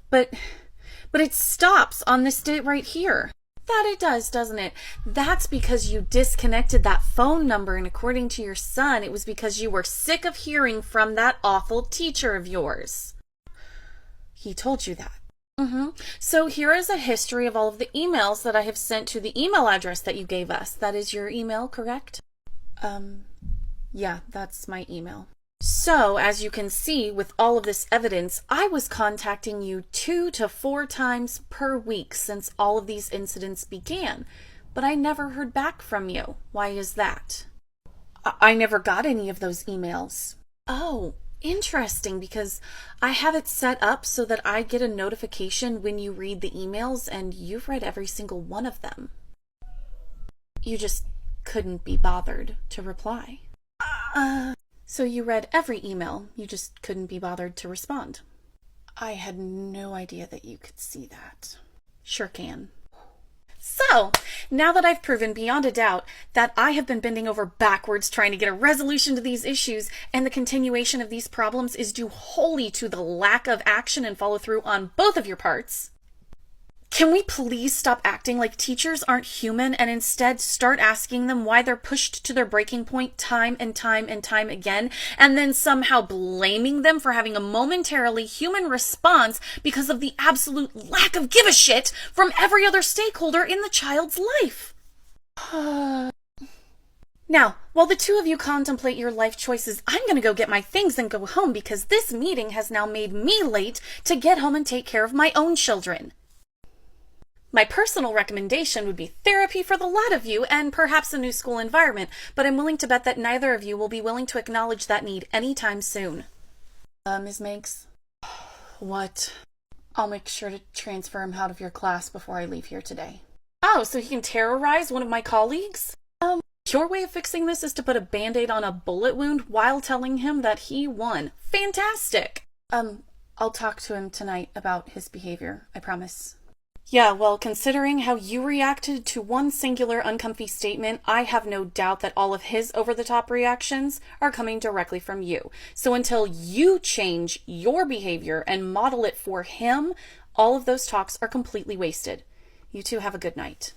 But it stops on this date right here. That it does, doesn't it? That's because you disconnected that phone number, and according to your son, it was because you were sick of hearing from that awful teacher of yours. He told you that. So here is a history of all of the emails that I have sent to the email address that you gave us. That is your email, correct? Yeah, that's my email. So, as you can see, with all of this evidence, I was contacting you 2 to 4 times per week since all of these incidents began, but I never heard back from you. Why is that? I never got any of those emails. Oh, interesting, because I have it set up so that I get a notification when you read the emails, and you've read every single one of them. You just couldn't be bothered to reply. So you read every email, you just couldn't be bothered to respond. I had no idea that you could see that. Sure can. So, now that I've proven beyond a doubt that I have been bending over backwards trying to get a resolution to these issues, and the continuation of these problems is due wholly to the lack of action and follow through on both of your parts, can we please stop acting like teachers aren't human and instead start asking them why they're pushed to their breaking point time and time and time again, and then somehow blaming them for having a momentarily human response because of the absolute lack of give a shit from every other stakeholder in the child's life? Now, while the two of you contemplate your life choices, I'm going to go get my things and go home because this meeting has now made me late to get home and take care of my own children. My personal recommendation would be therapy for the lot of you and perhaps a new school environment, but I'm willing to bet that neither of you will be willing to acknowledge that need anytime soon. Ms. Megs? What? I'll make sure to transfer him out of your class before I leave here today. Oh, so he can terrorize one of my colleagues? Your way of fixing this is to put a band-aid on a bullet wound while telling him that he won. Fantastic! I'll talk to him tonight about his behavior, I promise. Yeah, well, considering how you reacted to one singular uncomfy statement, I have no doubt that all of his over the top reactions are coming directly from you. So until you change your behavior and model it for him, all of those talks are completely wasted. You two have a good night.